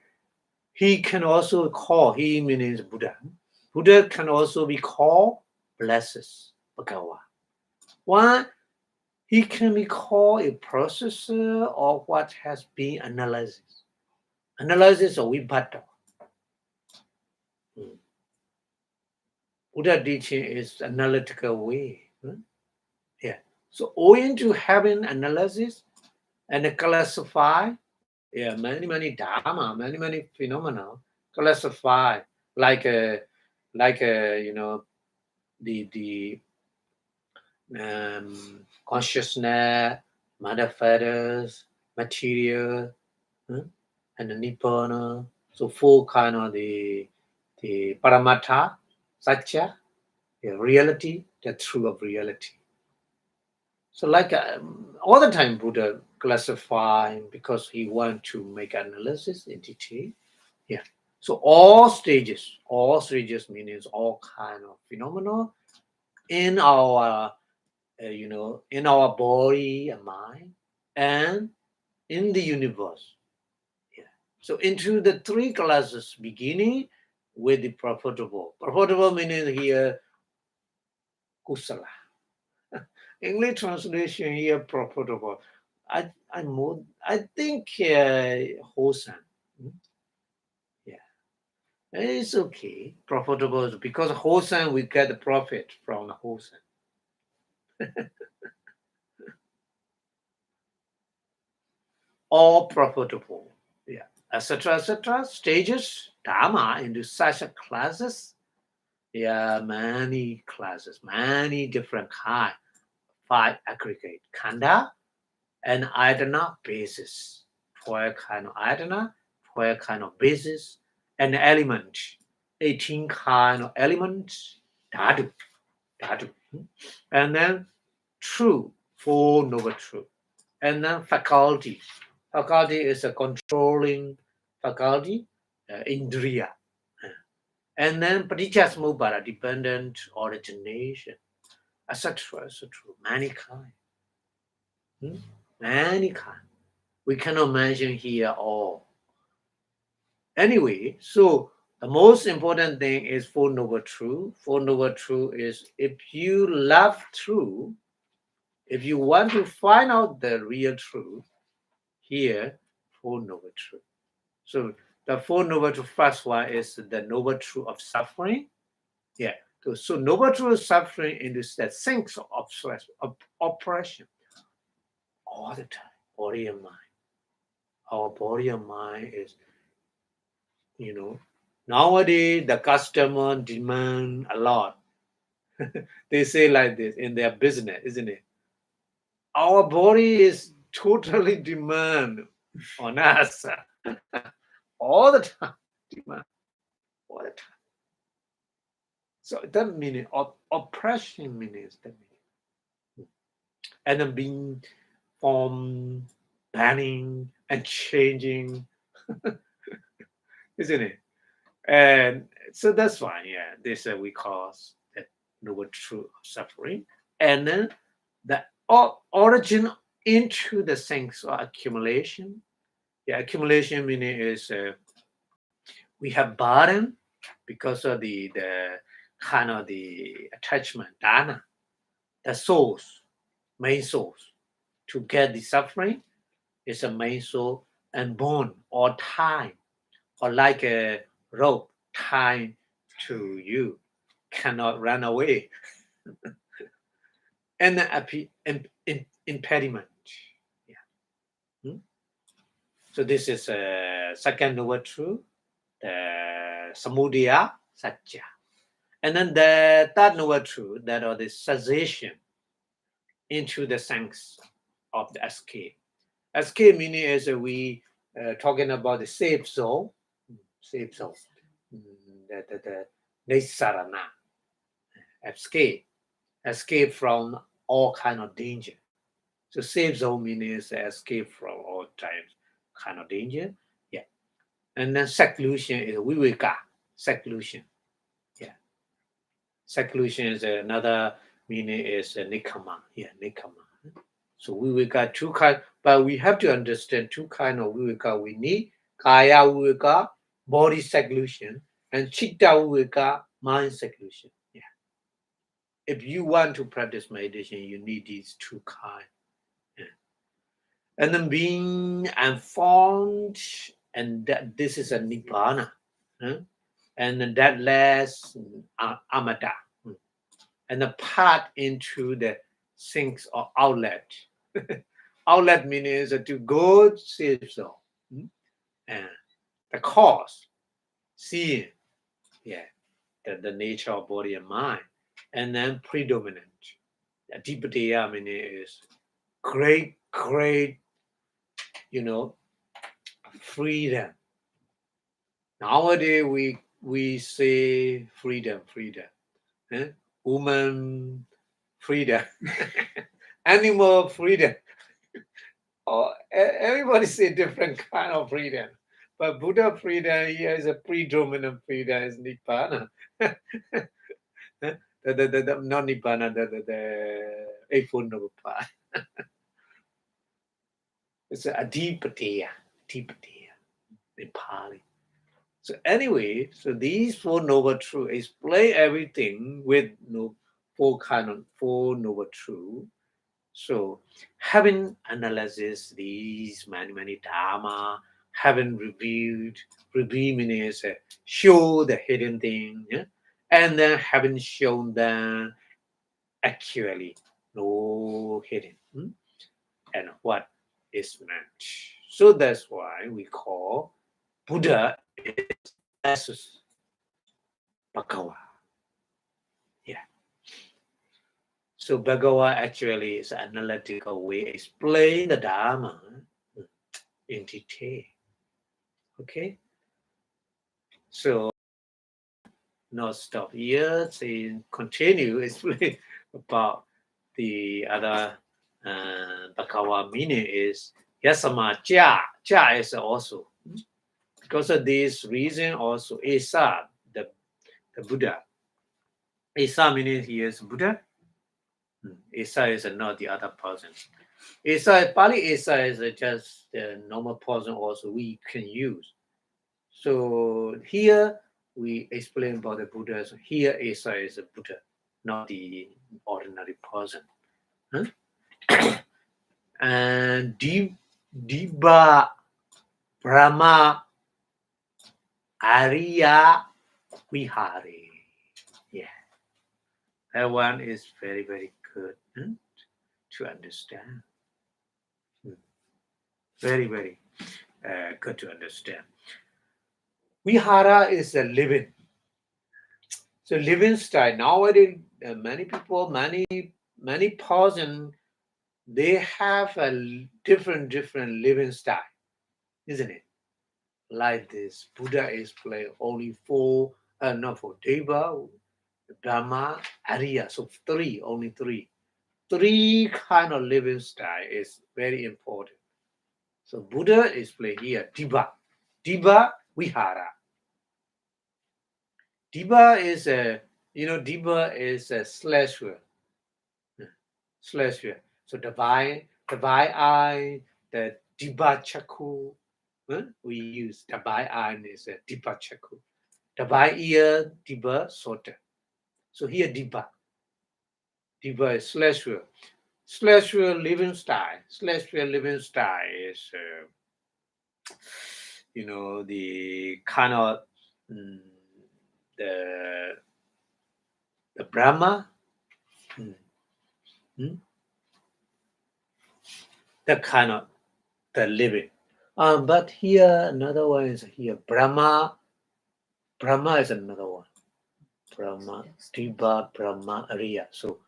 He can also call. He means Buddha. Buddha can also be called blessed Bhagawa. One, he can be called a processor of what has been analyzed. Analysis of Vipatana. Buddha teaching is analytical way. Yeah. So owing to having analysis and classify, many dharma, many phenomena classify like the consciousness, matter feathers, material, and the nibbana. So four kind of the paramattha, satya, reality, the truth of reality. So like all the time Buddha classify because he want to make analysis in detail. Yeah. So all stages means all kind of phenomena in our in our body and mind and in the universe. Yeah. So into the three classes beginning with the profitable. Profitable meaning here kusala. English translation here profitable. I think wholesome. Yeah, it's okay. Profitable is because wholesome we get the profit from the wholesome. All profitable. Yeah, etc. Stages dharma into such classes. Yeah, many classes, many different kind. 5 aggregate khanda and ayatana basis. 12 kind of ayatana, 12 kind of basis, and element. 18 kind of elements, dhatu, dhatu. And then true, 4 noble truth. And then faculty. Faculty is a controlling faculty, indriya. And then paticcasamuppada, dependent origination, etc., etc. Many kind. Many kind. We cannot mention here all. Anyway, so the most important thing is 4 noble truth. 4 noble truth is if you love truth, if you want to find out the real truth, here 4 noble truth. So the 4 noble truth, first one is the noble truth of suffering. Yeah. So noble truth of suffering is that sense of oppression all the time, body and mind. Our body and mind is, nowadays the customer demand a lot. They say like this in their business, isn't it? Our body is totally demand on us all the time. Demand all the time. So that meaning oppression means that meaning. And then being formed, banning and changing, isn't it? And so that's why, this we call that noble truth of suffering. And then the origin into the sense of accumulation. Yeah, accumulation meaning is we have burden because of the kind of the attachment, dana, the source, main source. To get the suffering is a main source and bond or time, or like a rope tied to you, cannot run away. And the impediment. Yeah. So this is a second noble truth, the samudaya satya. And then the third noble truth, that are the cessation into the sense of the escape. Escape meaning is we talking about the safe zone, the nisarana, escape from all kind of danger. So safe zone meaning is escape from all times kind of danger. Yeah. And then seclusion is viveka, seclusion. Yeah. Seclusion is another meaning is nikama. Yeah, nikama. So viveka, two kind, but we have to understand two kind of viveka we need. Kaya viveka, body seclusion, and chitta viveka, mind seclusion. Yeah. If you want to practice meditation, you need these two kinds. Yeah. And then being informed, and that this is a nibbana. And then that lasts amata. And the path into the sinks or outlet. Outlet means to go safe zone. And the cause, seeing, the nature of body and mind. And then predominant. Adipatiya meaning is great, freedom. Nowadays we say freedom. Woman freedom, animal freedom. Or everybody say different kind of freedom. But Buddha freedom here is a predominant freedom, is Nibbana. Not Nibbana, the Eightfold Noble Path. It's a Adipatiya in Pali. So anyway, so these 4 noble truths explain everything with 4 noble truths. So having analyzed these many dharma, having reviewed means show the hidden thing, and then having shown them actually no hidden, and what is meant. So that's why we call Buddha is Bhagawa. Yeah. So Bhagawa actually is an analytical way to explain the Dharma in detail. Okay? So not stop here. Say continue explain about the other Bhagawa meaning is Yasama Cha. Cha is also because of this reason also Esa the Buddha. Esa meaning he is Buddha. Esa is not the other person. Esa Pali Esa is just the normal person also we can use. So here we explain about the Buddha. So here Esa is a Buddha, not the ordinary person. Huh? And Diba Brahma Arya Vihare. Yeah, that one is very, very good to understand. Very, very good to understand. Vihara is a living. So living style. Nowadays, many people, many person, they have a different living style, isn't it? Like this, Buddha explained only four, not four, Deva, Dhamma, Arya. So only three. Three kind of living style is very important. So Buddha explained here, Diba Vihara. Diba is a, Diba is a slash word. Slash word. So divine eye, the Diba Chaku. We use divine eye is a Diba Chaku. Divine ear, Diba Sota. So here Diba. Diba is slash word. Slash word living style. Slash word living style is, the kind of the Brahma, the kind of the living. But here another one is here Brahma. Brahma is another one. Brahma, Diba, Brahma, Arya. So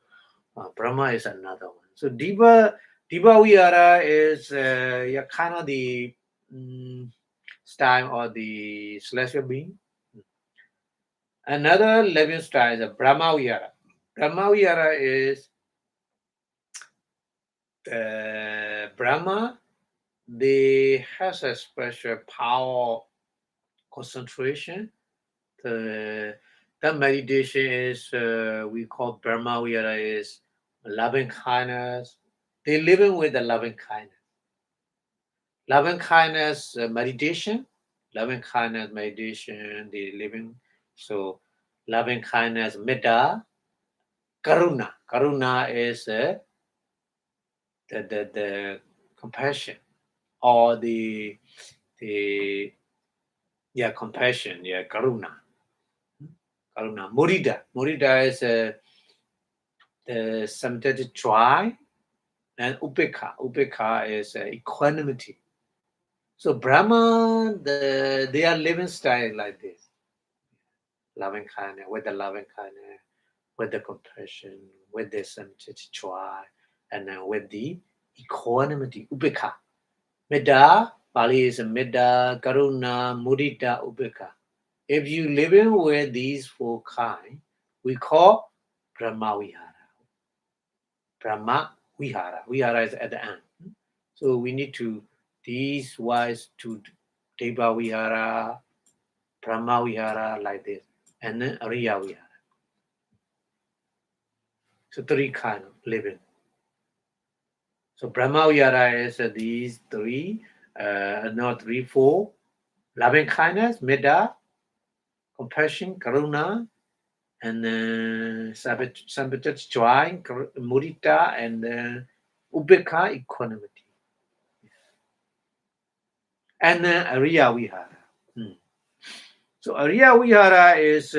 Brahma is another one. So Diba Vihara is kind of the style or the celestial being. Another living style is a Brahma Vihara. Brahma Vihara is the Brahma. They has a special power concentration. That meditation is we call Brahma Vihara is loving kindness. They living with the loving kindness. Loving kindness meditation. Loving kindness meditation. They living so loving kindness metta. Karuna. Karuna is the compassion or the compassion. Yeah, karuna. Karuna. Mudita is the sympathetic joy, and upekha is equanimity. So Brahma, they are living style like this. Loving kindness, with the loving kindness, with the compassion, with the sympathetic joy, and then with the equanimity, upekha. Metta, Pali is metta, karuna, mudita, upekha. If you living with these four kinds, we call Brahma Vihara. Brahma Vihara. Vihara is at the end. So we need to, these wise to Deva Vihara, Brahma Vihara like this, and then Arya Vihara. So three kind of living. So Brahma Vihara is these three, four, loving kindness, metta, compassion, karuna, and then sympathetic joy, mudita, and then upekha, equanimity. And then Arya Vihara. So Arya Vihara is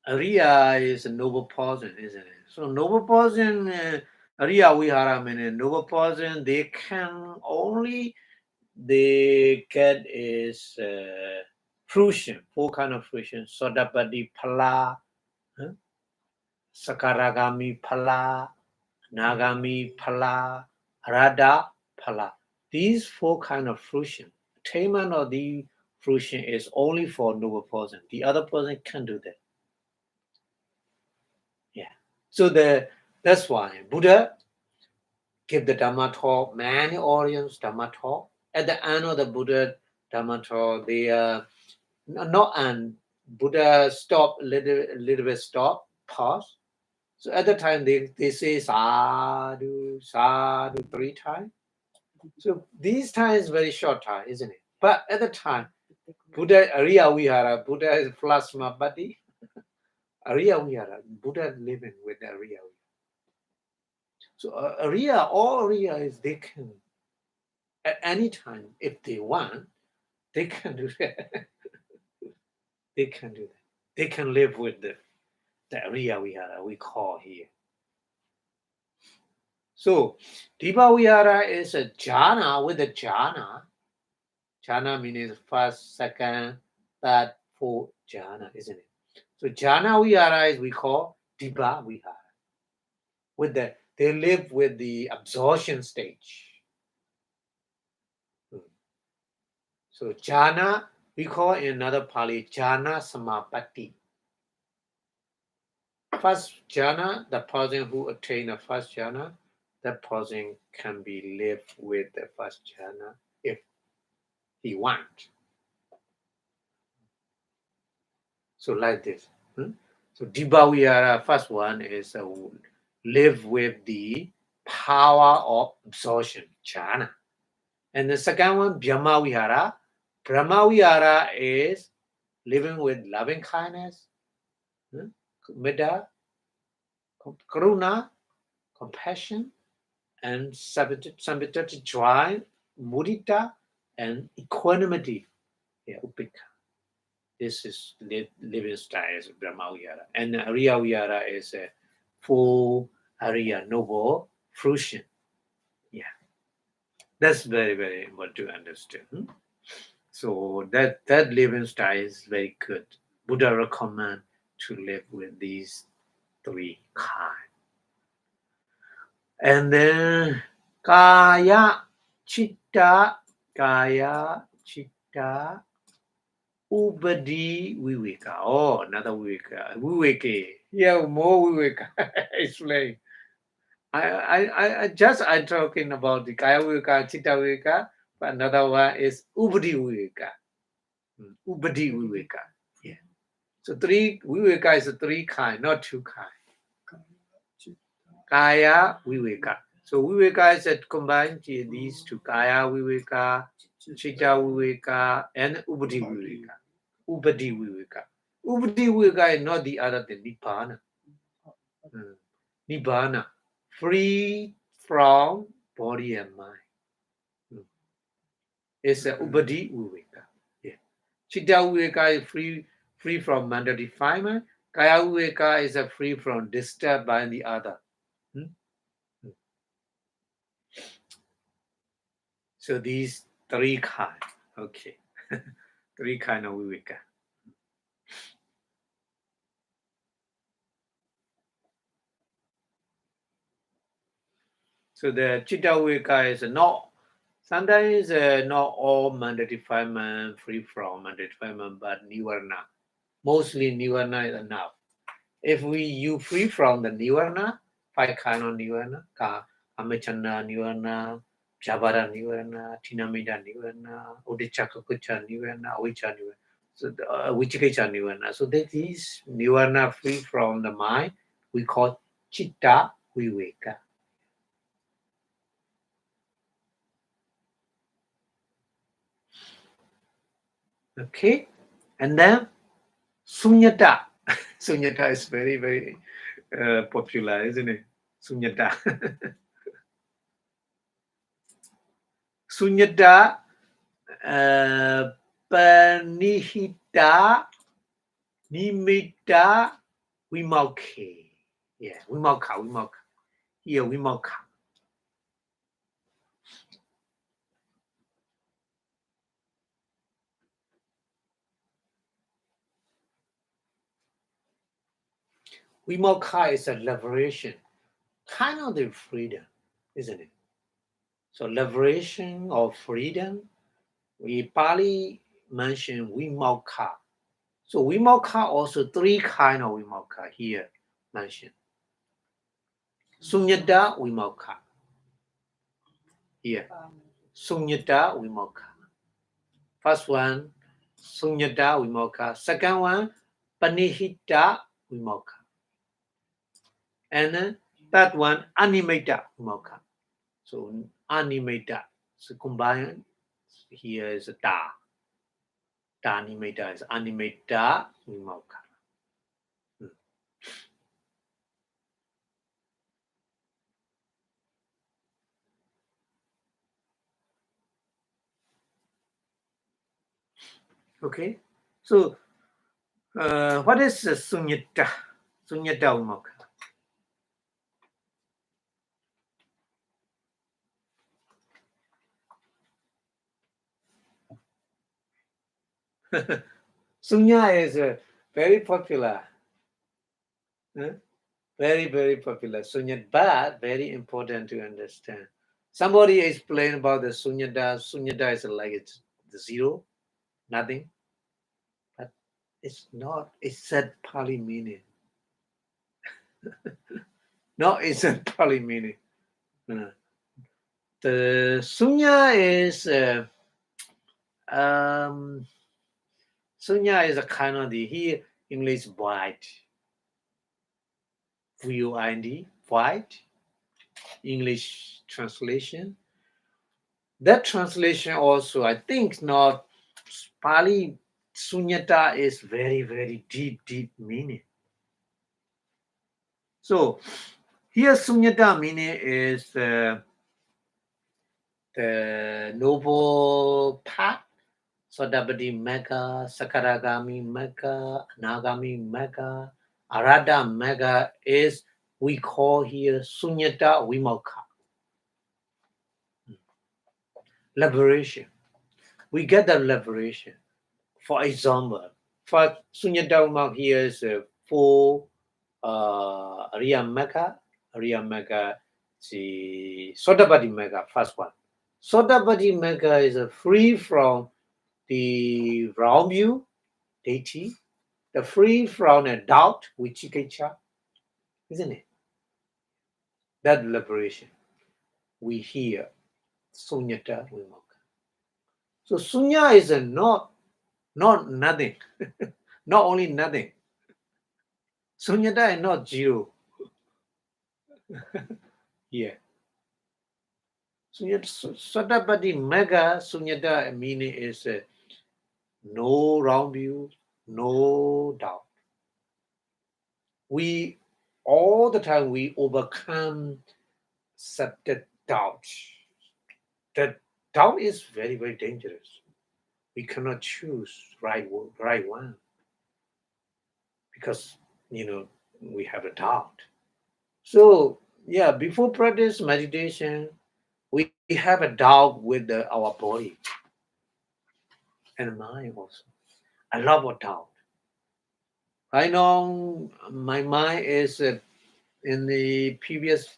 Arya is a noble person, isn't it? So noble person, Arya Vihara meaning noble person, they can only they get is fruition, four kind of fruition, Sodapati Phala, Sakaragami Phala, Nagami Phala, Radha Phala. These four kind of fruition, attainment of the fruition is only for noble person. The other person can't do that. Yeah. So that's why Buddha give the Dhamma talk, many audience Dhamma talk. At the end of the Buddha Dhamma talk, they not and Buddha stop a little bit, stop, pause. So at the time they say sadhu, sadhu 3 times. So these times very short time, isn't it? But at the time, Buddha Ariya Vihara, Buddha is plasma body. Ariya Vihara, Buddha living with Ariya Vihara. So Ariya, all Ariya is they can at any time, if they want, they can do that. They can do that. They can live with the Ariya Vihara we call here. So Dipa Vihara is a jhana with a jhana. Jhana means first, second, third, fourth jhana, isn't it? So jhana Vihara is we call Dipa Vihara. With they live with the absorption stage. So jhana, we call in another Pali jhana samapatti. First jhana, the person who attained the first jhana, that person can be live with the first jhana if he wants. So like this. So Dipa Vihara, first one is live with the power of absorption, jhana. And the second one, Brahma Vihara. Brahma Vihara is living with loving kindness, Metta, Karuna, compassion, and Sampajati joy, Mudita, and equanimity. Yeah, Upekha. This is living style of Brahma Vihara. And Ariya Vihara is a full Ariya, noble fruition. Yeah. That's very, very important to understand. So that living style is very good. Buddha recommend to live with these 3 kinds. And then Kaya, Chitta, Ubadi, Viveka. Oh, another Viveka. Viveke. Yeah, more Viveka. Explain. I'm talking about the Kaya Viveka, Chitta Viveka, but another one is Ubadi Viveka. Ubadi Viveka. Yeah. So 3 Viveka is 3 kind, not 2 kind. Kaya Viveka. So Viveka is combined these 2, Kaya Viveka, Chitta Viveka, and Ubadi Viveka. Ubadi Viveka. Ubadi Viveka is not the other than Nibbana. Nibbana, free from body and mind. It's a Ubadi Viveka. Yeah. Chitta Viveka is free from mental defilement. Kaya Viveka is free from disturbed by the other. So these 3 kinds. Okay. 3 kinds of Viveka. So the Chitta Viveka is not, sometimes not all mental defilement, free from mental defilement, but Nivarna. Mostly Nivarna is enough. If you free from the Nivarna, 5 kinds of Nivarna, Amechana Nivarna, Jabara Nivarna, Tinamida Nivarna, Udichaka Kucha Nivarna, Avicha Nivarna. So Vichikecha Nivarna. So that is Nivarna free from the mind, we call Chitta Viveka. Okay, and then Sunyata. Sunyata is very, very popular, isn't it? Sunyata. Sunyata, Panihita, Nimitta, Vimauke. Yeah, Vimauka. Here, Vimauka. Vimauka is a liberation, kind of the freedom, isn't it? So liberation or freedom, we Pali mentioned Vimokha. So Vimokha also 3 kind of Vimokha here mentioned. Sunyata Vimokha. Here. Sunyata Vimokha. First one, Sunyata Vimokha. Second one, Panihita Vimokha. And then third one, Animata Vimokha. So Animata. So combined here is a Ta. Ta Animata is Animata Vimokha. Okay. So what is Sunyata? Sunyata Vimokha. Sunya is very popular. Very, very popular. Sunyata, but very important to understand. Somebody explained about the Sunyata. Sunyata is like it's the zero, nothing. But it's not. It's a Pali meaning. No, it's a Pali meaning. The Sunya is Sunya is a kind of the here English white. V-O-I-N-D, white. English translation. That translation also, I think, not Pali Sunyata is very, very deep, deep meaning. So here Sunyata meaning is the noble path, Sodapati Mega, Sakaragami Mega, Anagami Mega, Arada Mega is we call here Sunyata Vimokha. Liberation. We get the liberation. For example, for Sunyata Vimokha here is for Ariya Mega, the Sodapati Mega, first one. Sodapati Mega is free from the wrong view, deity, the free from a doubt, Vichikecha, isn't it? That liberation. We hear Sunyata Vimokha. So Sunya is not nothing, not only nothing. Sunyata is not zero. Yeah. Sodapati Mega Sunyata meaning is no wrong view, no doubt. We all the time we overcome subtle doubt. That doubt is very, very dangerous. We cannot choose right one because we have a doubt. So yeah, before practice meditation, we have a doubt with our body and mind also. I love a doubt. I know my mind is in the previous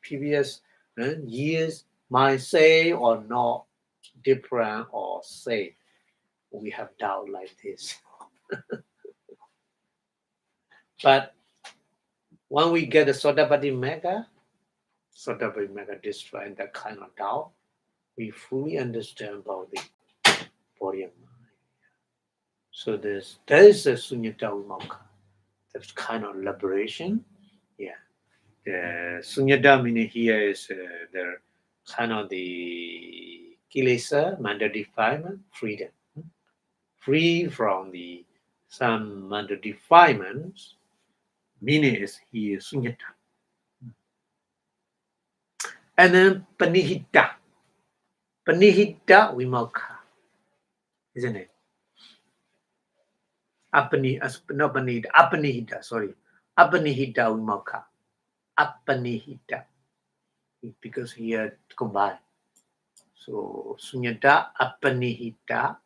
years, might say or not different or say. We have doubt like this. But when we get the Sodapati Mega destroy that kind of doubt, we fully understand about the body and mind. So there is a Sunyata Vimokha. That's kind of liberation. Yeah. The Sunyata meaning here is the kind of the kilesa, mental defilement, freedom. Free from the some mental defilements, meaning is here Sunyata. And then Panihita. Panihita Vimokha. Isn't it? Apanihita, sorry. Apanihita Vimokha. Apanihita. Because here combined. So Sunyata Apanihita.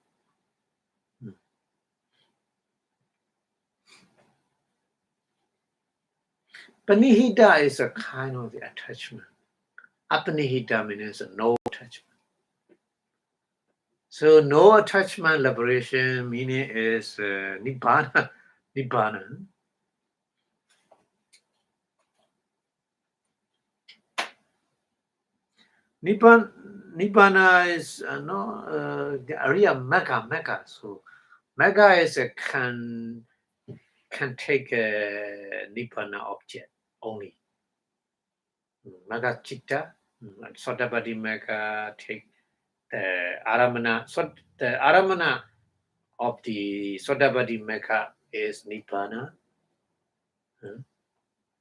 Panihita is a kind of the attachment. Apanihita means no attachment. So no attachment liberation meaning is nibbana. Nibbana. Nibbana is the area mega. So mega is a can take a nibbana object only. Mega chitta, Sotabadi mega take the aramana. So the aramana of the Sotabadi mega is nibbana.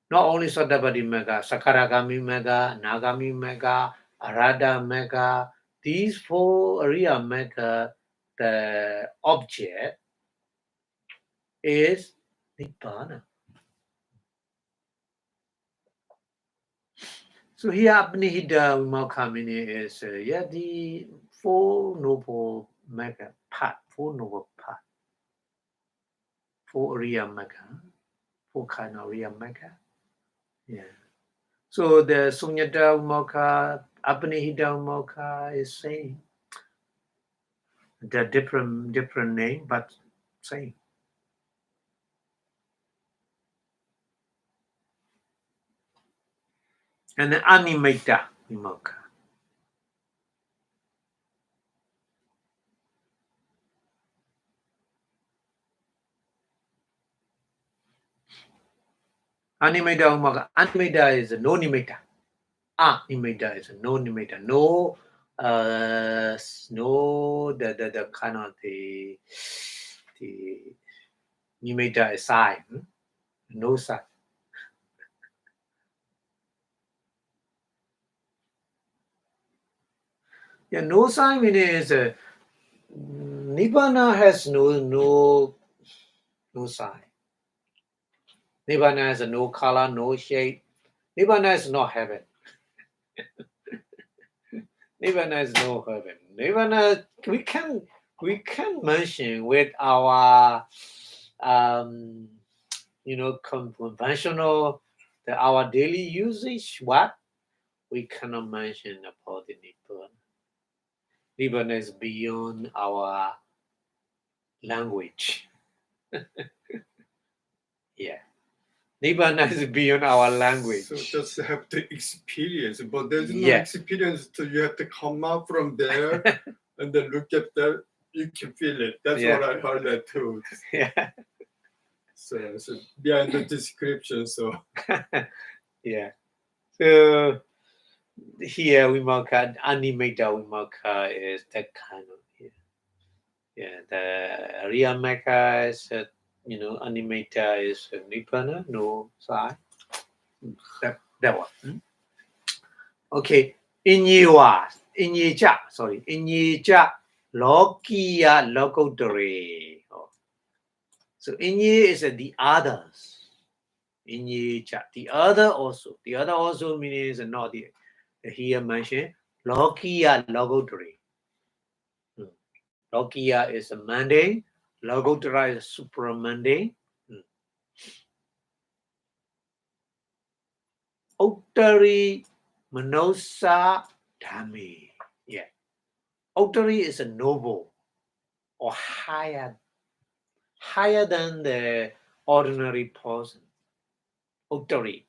Not only Sotabadi mega, Sakaragami mega, Nagami mega, Arada mega, these four area mega, the object is Nibbana. So here Abnihida Vimalkamini is the four noble mega part, four area mega, four kind of area mega. Yeah. So the Sunyata Vimalka, Abnihida Vimalka is same. The different name, but same. And then Animata Vimalka. Animata Vimalka. Animata is a no nimita. Nimita is a no nimita. No the kind of the nimita is sign. No sign. Yeah, no sign means Nibbana has no sign. Nibbana has no color, no shape. Nibbana is not heaven. Nibbana is no heaven. Nibbana we can mention with our conventional our daily usage what we cannot mention about the Nibbana. Nibbana is beyond our language. Yeah. Nibbana is beyond our language. So just have to experience, but there's no Yeah. experience. So you have to come out from there and then look at that. You can feel it. That's Yeah. what I heard that too. Yeah. So behind the description. So Yeah. So here Vimalka, Animata Vimalka is that kind of the real Mecca is Animata is Nibbana, no sign. That one. Okay. Inyeja, Lokiya Lokodore. So Inye is the others. Inyeja, the other also. The other also means not the here mentioned Lokiya Lokodore. Lokiya is a mundane, Lokodara is super mundane. Uttari Manosa Dhami. Yeah. Uttari is a noble or higher than the ordinary person. Uttari.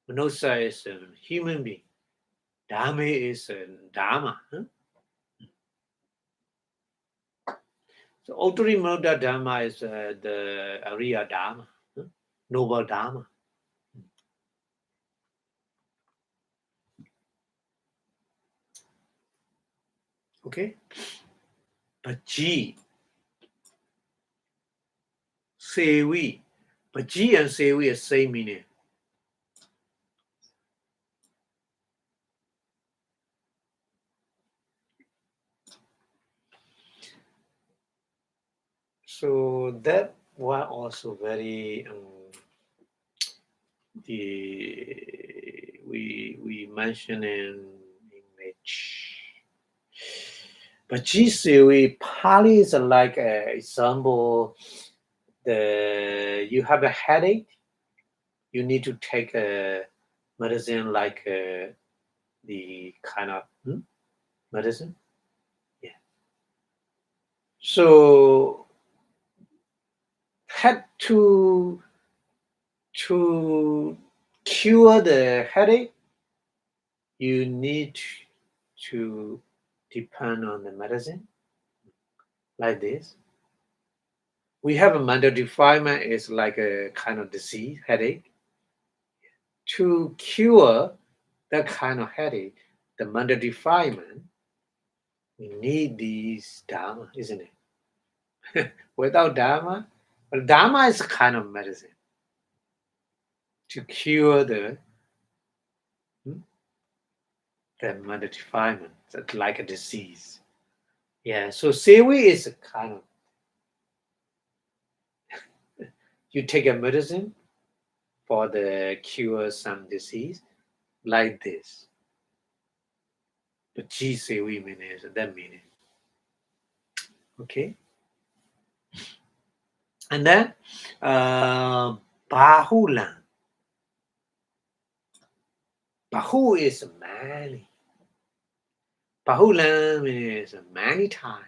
Manosa is a human being. Dhami is a Dharma. So Uttari Manoda Dharma is the Arya Dharma, noble Dharma. Okay. Paji. Sewi. Paji and Sewi is same meaning. So that was also very we mentioned in image. But Jisui Pali is like an example. You have a headache, you need to take a medicine like the kind of medicine. Yeah. So had to cure the headache, you need to depend on the medicine like this. We have a mental defilement is like a kind of disease, headache. To cure that kind of headache, the mental defilement, we need these dharma, isn't it? Without dharma, well, dharma is a kind of medicine to cure the mental defilement, that's like a disease. Yeah, so sewi is a kind of, you take a medicine for the cure some disease like this. But G sewi means that meaning. Okay. And then bahulan. Bahu is many. Bahulan means many times.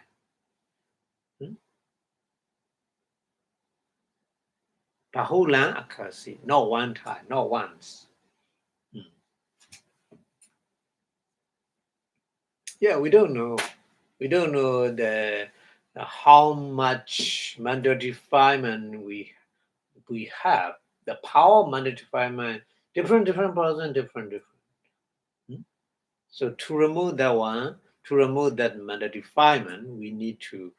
Bahulan akasi, not one time, not once. Yeah, we don't know. We don't know the how much mental defilement we have. The power of mental defilement, different person, different. So to remove that one, to remove that mental defilement, we need to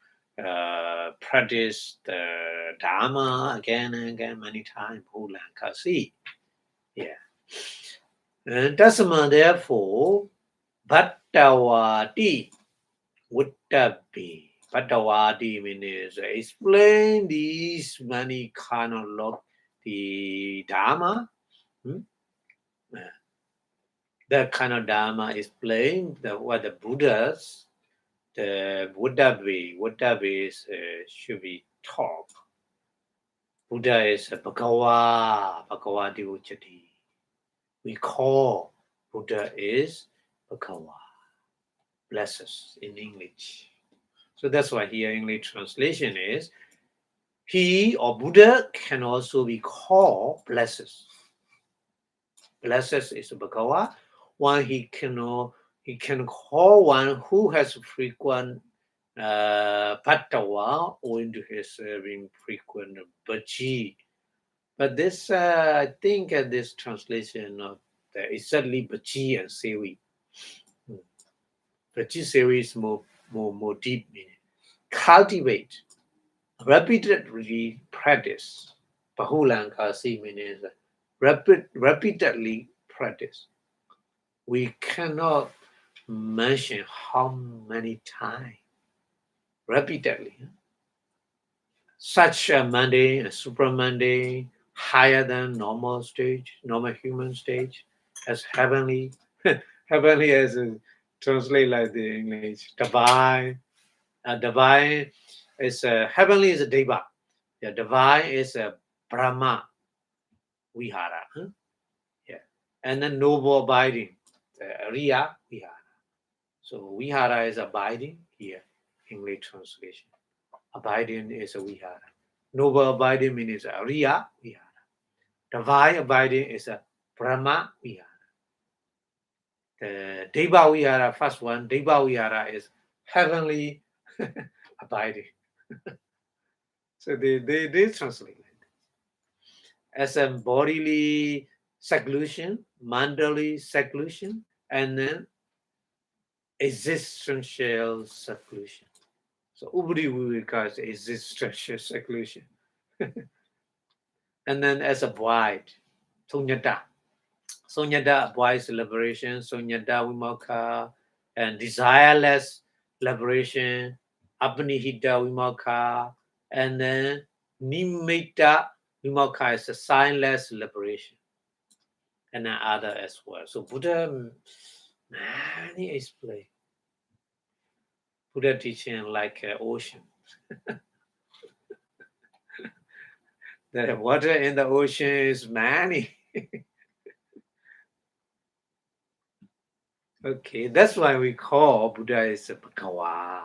practice the Dharma again and again, many times. Hulan kasi. Yeah. And Tasma, therefore, Bhattavati would be. Bhattavati means explain these many kind of the Dharma. That kind of Dharma explain what the Buddhas, the Buddha way is should be taught. Buddha is Bhagavati Uchati. We call Buddha is Bhagava, blesses in English. So that's why here English translation is he or Buddha can also be called blesses. Blesses is Bhagava. One he can call one who has frequent Pattava owing to his being frequent Bhaji. But this, I think, this translation of it's certainly Bhaji and Sewi. Bhaji Sewi is more deep meaning. Cultivate, repeatedly practice. Bahulan Kasi means repeatedly practice. We cannot mention how many times. Repeatedly. Such a mundane, a super mundane, higher than normal stage, normal human stage, as heavenly. Heavenly as translate like the English. Divine. Divine is heavenly is a deva. Yeah, divine is a Brahma Vihara. Yeah. And then noble abiding. Riya Vihara. So Vihara is abiding here, English translation. Abiding is a Vihara. Noble abiding means a Riya Vihara. Divine abiding is a Brahma Vihara. The Deva Vihara, first one, Deva Vihara is heavenly abiding. So they translate like that. As a bodily seclusion, mandali seclusion, and then existential seclusion. So Ubri we regard existential seclusion. And then as a bride, Sunyata. Sunyata, bride's liberation, Sunyata Vimokha, and desireless liberation, Abnihita Vimokha, and then Nimitta Vimokha is a signless liberation, and then other as well. So Buddha, many explain. Buddha teaching like ocean. The water in the ocean is many. Okay, that's why we call Buddha is a Bhagava.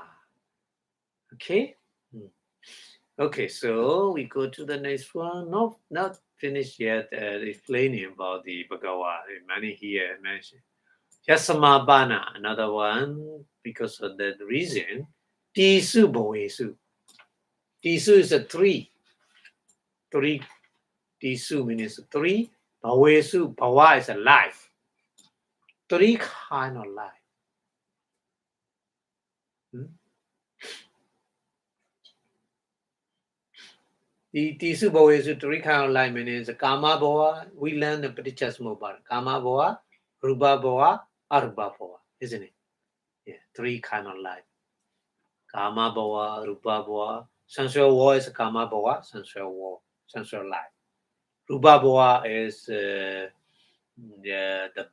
Okay, Okay, so we go to the next one. Not finished yet explaining about the Bhagawa. Many here mentioned. Yasamabana, another one, because of that reason. Tisu Boesu. Tisu is a three. Three. Tisu means three. Bawesu, Bawa is a life. Three kind of life. The Tisu Bawesu, three kind of life means Kama Bawa. We learn the Padichasmobara. Kama Bawa, Ruba Bawa, Aruba Bawa, isn't it? Yeah, three kind of life. Kama Bawa, Rupa Bawa. Sensual war is Kama Bawa, sensual war, sensual life. Rupa Bawa is the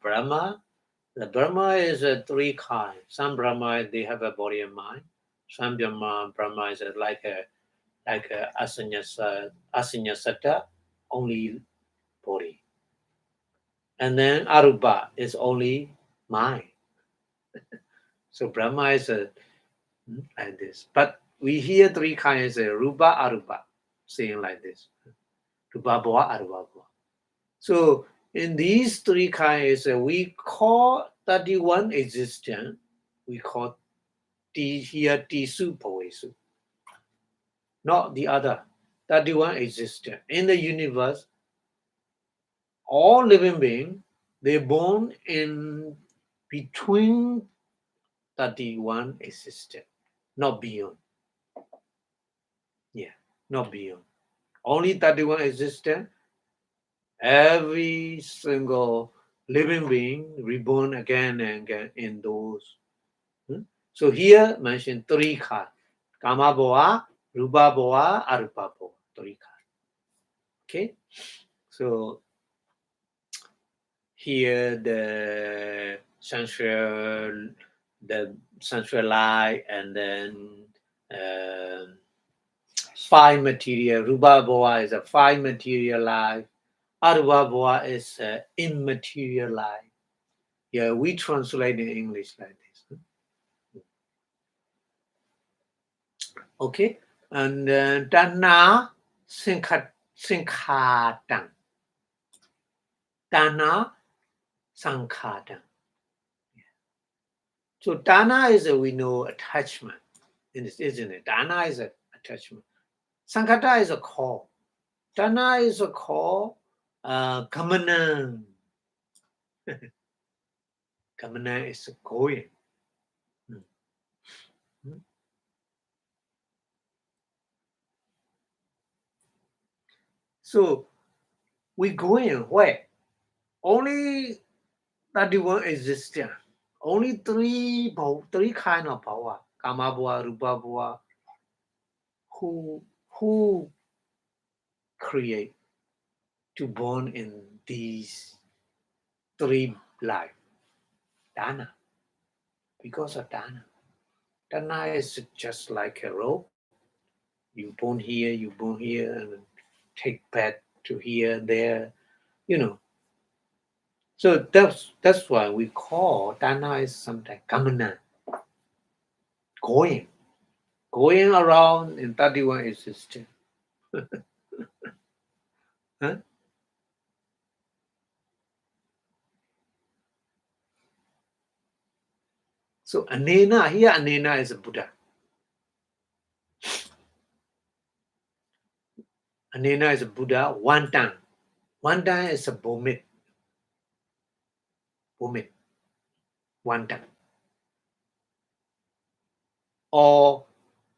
Brahma. The Brahma is three kinds. Some Brahma, they have a body and mind. Some Brahma is like a Asinyasata, only body. And then Arupa is only mind. So Brahma is like this. But we hear three kinds, Rupa, Arupa, saying like this. Rupa Bhava, Arupa Bhava. So in these three kinds, we call 31 existence. We call here Tisu Pavesu. Not the other. 31 existence. In the universe, all living beings, they're born in between 31 existence, not beyond. Yeah, not beyond. Only 31 existence. Every single living being reborn again and again in those. So here mentioned three kinds. Kama Bhava, Rupa Bhava, Arupa Bhava. Three kinds. Okay? So here the sensual light, and then five material. Rupa Bhava is a five material life. Arupa Bhava is immaterial life. Yeah, we translate in English like this. Okay, and then Dana Sinkhatang. Dana Sankhatang. So Dana is we know attachment, isn't it? Dana is an attachment. Sankhata is a call. Dana is a call. Kamana. Kamana is going. So we going where? Only 31 existence. Only three kind of power. Kama Bhava, Rupa Bhava. Who create to born in these three life? Dana. Because of Dana. Dana is just like a rope. You born here, and take back to here, there, So that's why we call Dana is sometimes Kamana. Going around in 31 existence. Huh? So Anena, here Anena is a Buddha. Anena is a Buddha, one time. One time is a Bomit. One time. Or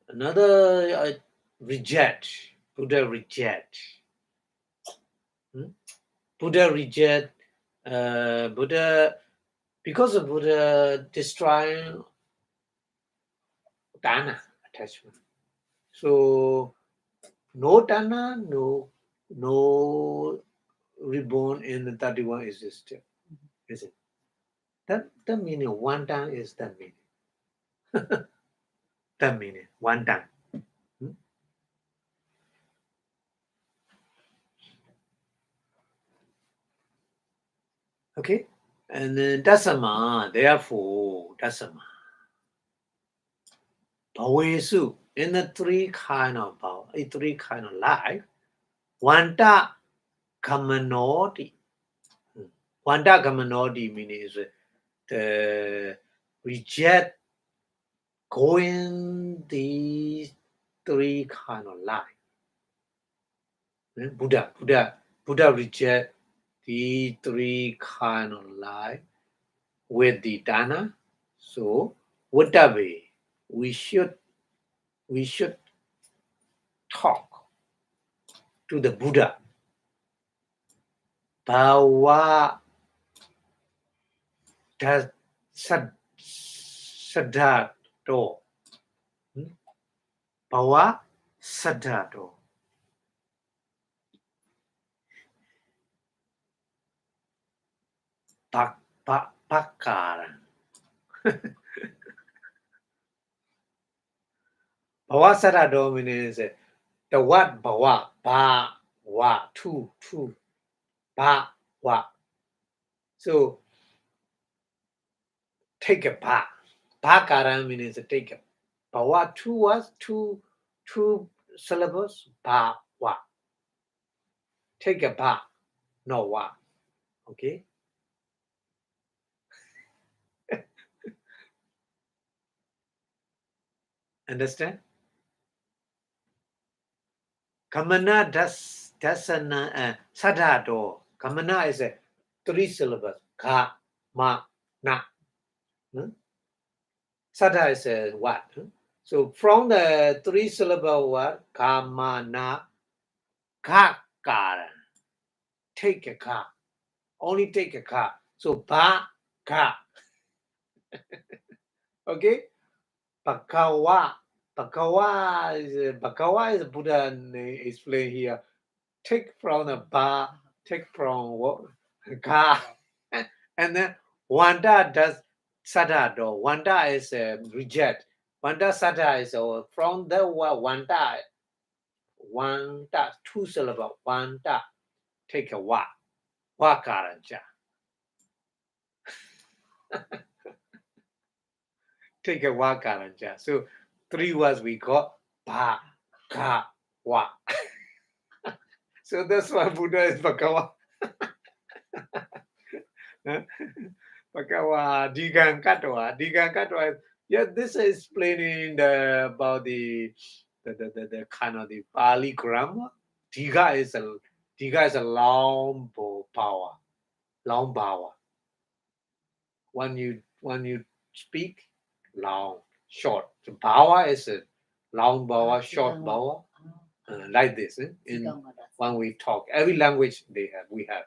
another reject. Buddha reject. Buddha reject. Buddha, because of Buddha destroying Dana attachment. So no Dana, no reborn in the 31 existence. Is it? That meaning one time is that meaning. That meaning one time. Okay, and then Dasama, therefore Dasama. Bawesu, in the three kind of power, three kind of life, Vanta Kamanoti. Vanta Kamanoti means the reject going these three kind of life. Buddha reject the three kind of life with the dana. So whatever way we should talk to the Buddha. Bhava does Sadato. Bhava Sadato. Pakara. Bhava Sadato means the word Bhava, Ba, Wa, two, Ba, Wa. So take a Ba. Pakara means take a Bhava, two words, two syllables, Ba, Wa. Take a Ba, no Wa. Okay? Understand? Kamana dasana sadato. Kamana is a three syllables. Ka, ma, na. Sada is a what? So from the three syllable word, kamana, ka, kara. Take a ka. Only take a ka. So ba, ka. Okay? Bhagawa. Bhagawa is Buddha explain here. Take from the ba, take from what? Ka. And then Wanda does Sadado. Wanda is reject. Wanda Sada is from the word Wanda, two syllable. Wanda, take a wa. Wa karanja. Take a wa karanja. So three words we got ba, ka, wa. So that's why Buddha is Bhagawa. Bhagawa, Digang Katwa. Digang Katwa. Yeah, this is explaining about the kind of the Pali grammar. Diga is a long power. Long power. When you speak, long, short. So power is a long power, short power. Like this. When we talk, every language we have,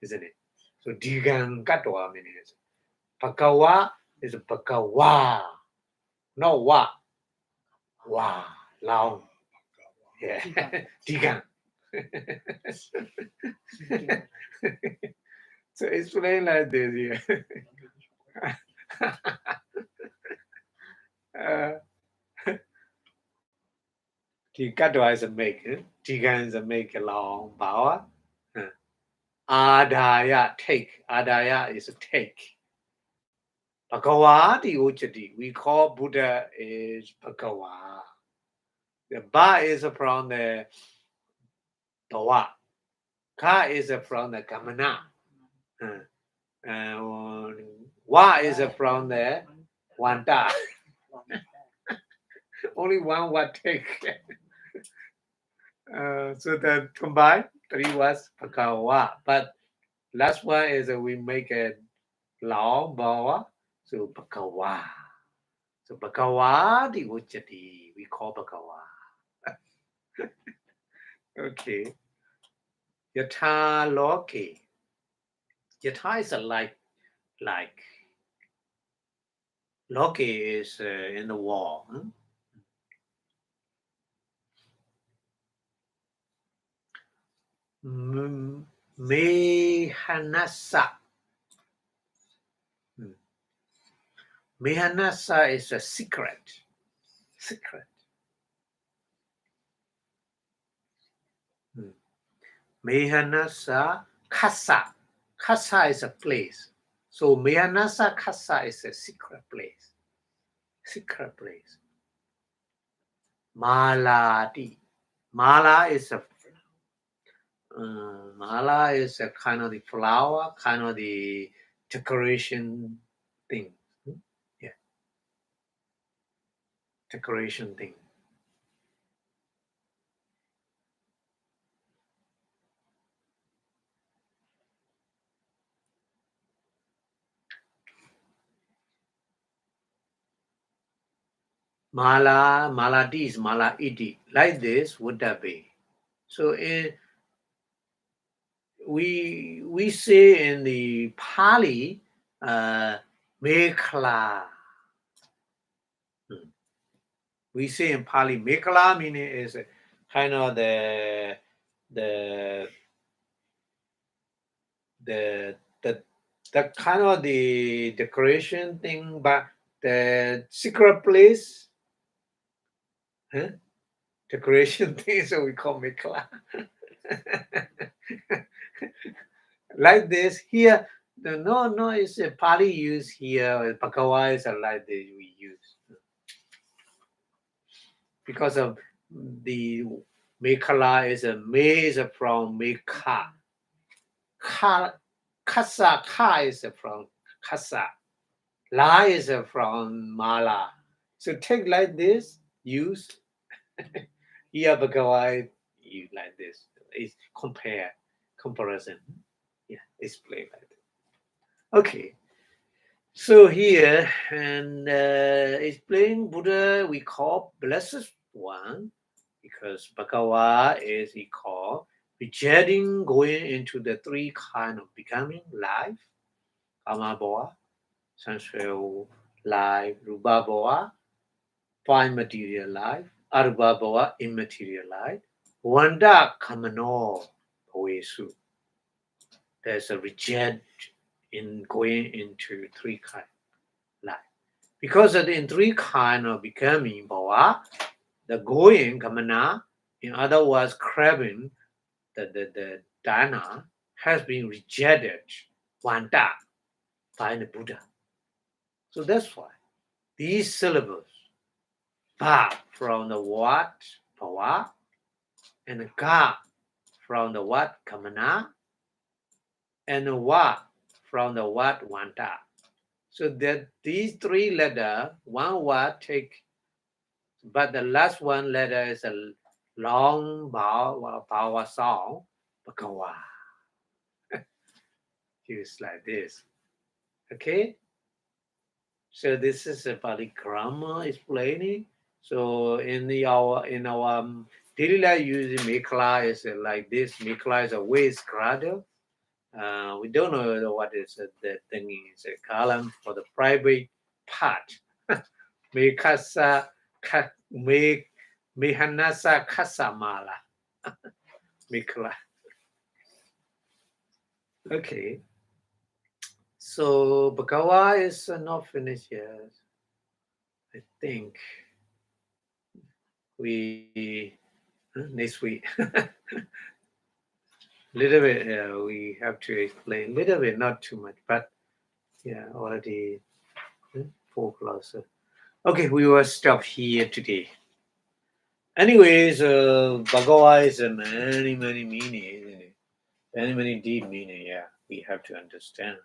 isn't it? So Digang Katwa means Bhagawa is Bhagawa. No wa. Wa. Long. Yeah. Digang. So explain like this here. Tikatwa is a make. Digang is a make a long power. Adaya, take. Adaya is a take. Bhagawa di Ujjati. We call Buddha is Bhagawa. The ba is from the Bhava. Ka is from the Kamana. Wa is from the Wanta. Only one word take. So that combined, three words Bhagawa. But last one is we make a long Bhava. So Bhagawa. So Bhagawa di Ujjati. We call Bhagawa. Okay. Yatha Loke. Yatha is a like. Loke is in the wall. Mehanasa. Mehanasa is a secret. Mehanasa Kasa. Kasa is a place. So Mehanasa Kasa is a secret place. Malati. Mala is a kind of the flower, kind of the decoration thing. Yeah, decoration thing. Maladis, Malaidi. Like this, would that be? So we say in the Pali, Mekla. We say in Pali, Mekla meaning is kind of the kind of the decoration thing, but the secret place, decoration thing, so we call Mekla. Like this here, no, it's a Pali use here. Bhagavad is like this we use because of the Mekala is a is from Meka. Kasa is from Kasa. La is from Mala. So take like this, use here Bhagavad you like this. It's comparison. Yeah, display like that. Okay. So here and explain Buddha we call blessed one because Bhagavad is he called rejecting going into the three kind of becoming life, kama bhava, sensual life, rupa bhava, fine material life, arupa bhava, immaterial life, vanda kamano bhavesu. There's a reject in going into three kind of life. Because in three kind of becoming bhava, the going kamana, in other words, craving, the dana has been rejected, vanda, by the Buddha. So that's why these syllables, ba from the word bhava, and ga from the word kamana, and wa from the word vanda. So that these three letters, one word take, but the last one letter is a long vowel sound, bhagava. Use like this. Okay? So this is a Pali grammar explaining. So in our daily life using Mekla is like this. Mekla is a waist girdle. We don't know what is the thing is a column for the private part. Mekasa mehanasa kasamala. Mekla. Okay. So Bhagavad is not finished yet. I think we next week. Little bit we have to explain. Little bit, not too much, but yeah, already 4 classes. Okay, we will stop here today. Anyways, Bhagavad is many meaning, many deep meaning. Yeah, we have to understand.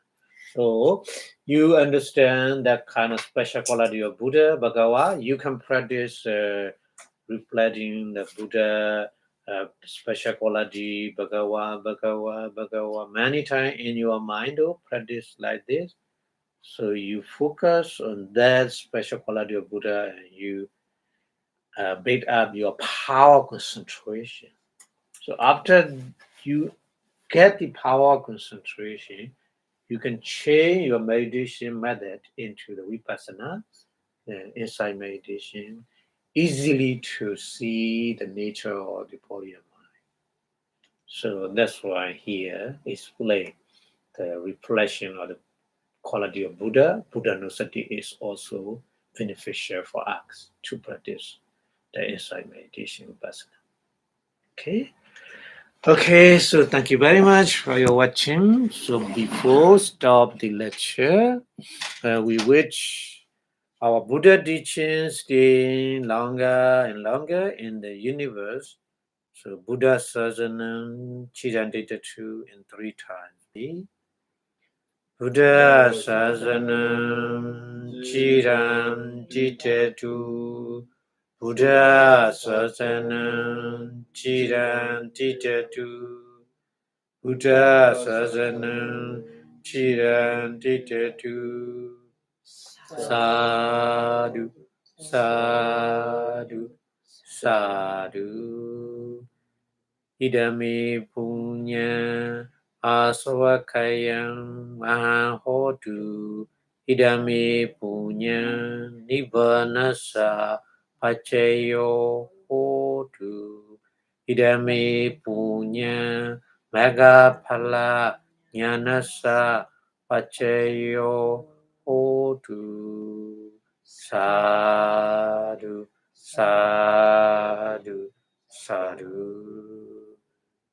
So you understand that kind of special quality of Buddha, Bhagavad. You can practice reflecting the Buddha special quality, Bhagavad many times in your mind. Practice like this. So you focus on that special quality of Buddha and you build up your power concentration. So after you get the power concentration, you can change your meditation method into the Vipassanā, the insight meditation, easily to see the nature of the body and mind. So that's why here explain the reflection of the quality of Buddha. Buddha-nusati is also beneficial for us to practice the insight meditation Vipassana. Okay, so thank you very much for your watching. So before stop the lecture, we wish our Buddha teachings stay longer and longer in the universe. So Buddha Sasanam Chidantitatu in 3 times. Buddha Sasanam Chidantitatu. Buddha Sasanam Chidantitatu. Buddha Sasanam Chidantitatu. Sadhu, sadhu, sadhu. Idame punya aswakayam mahotu. Idame punya nibbanasa pacayo hotu. Idame punya magapala nyanasa pacayo hotu. Sadhu, sadhu, sadhu.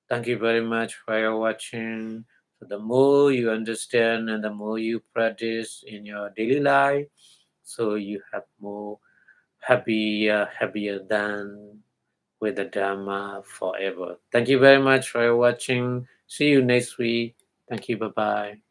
Thank you very much for your watching. So the more you understand and the more you practice in your daily life, so you have more happier than with the Dharma forever. Thank you very much for your watching. See you next week. Thank you. Bye-bye.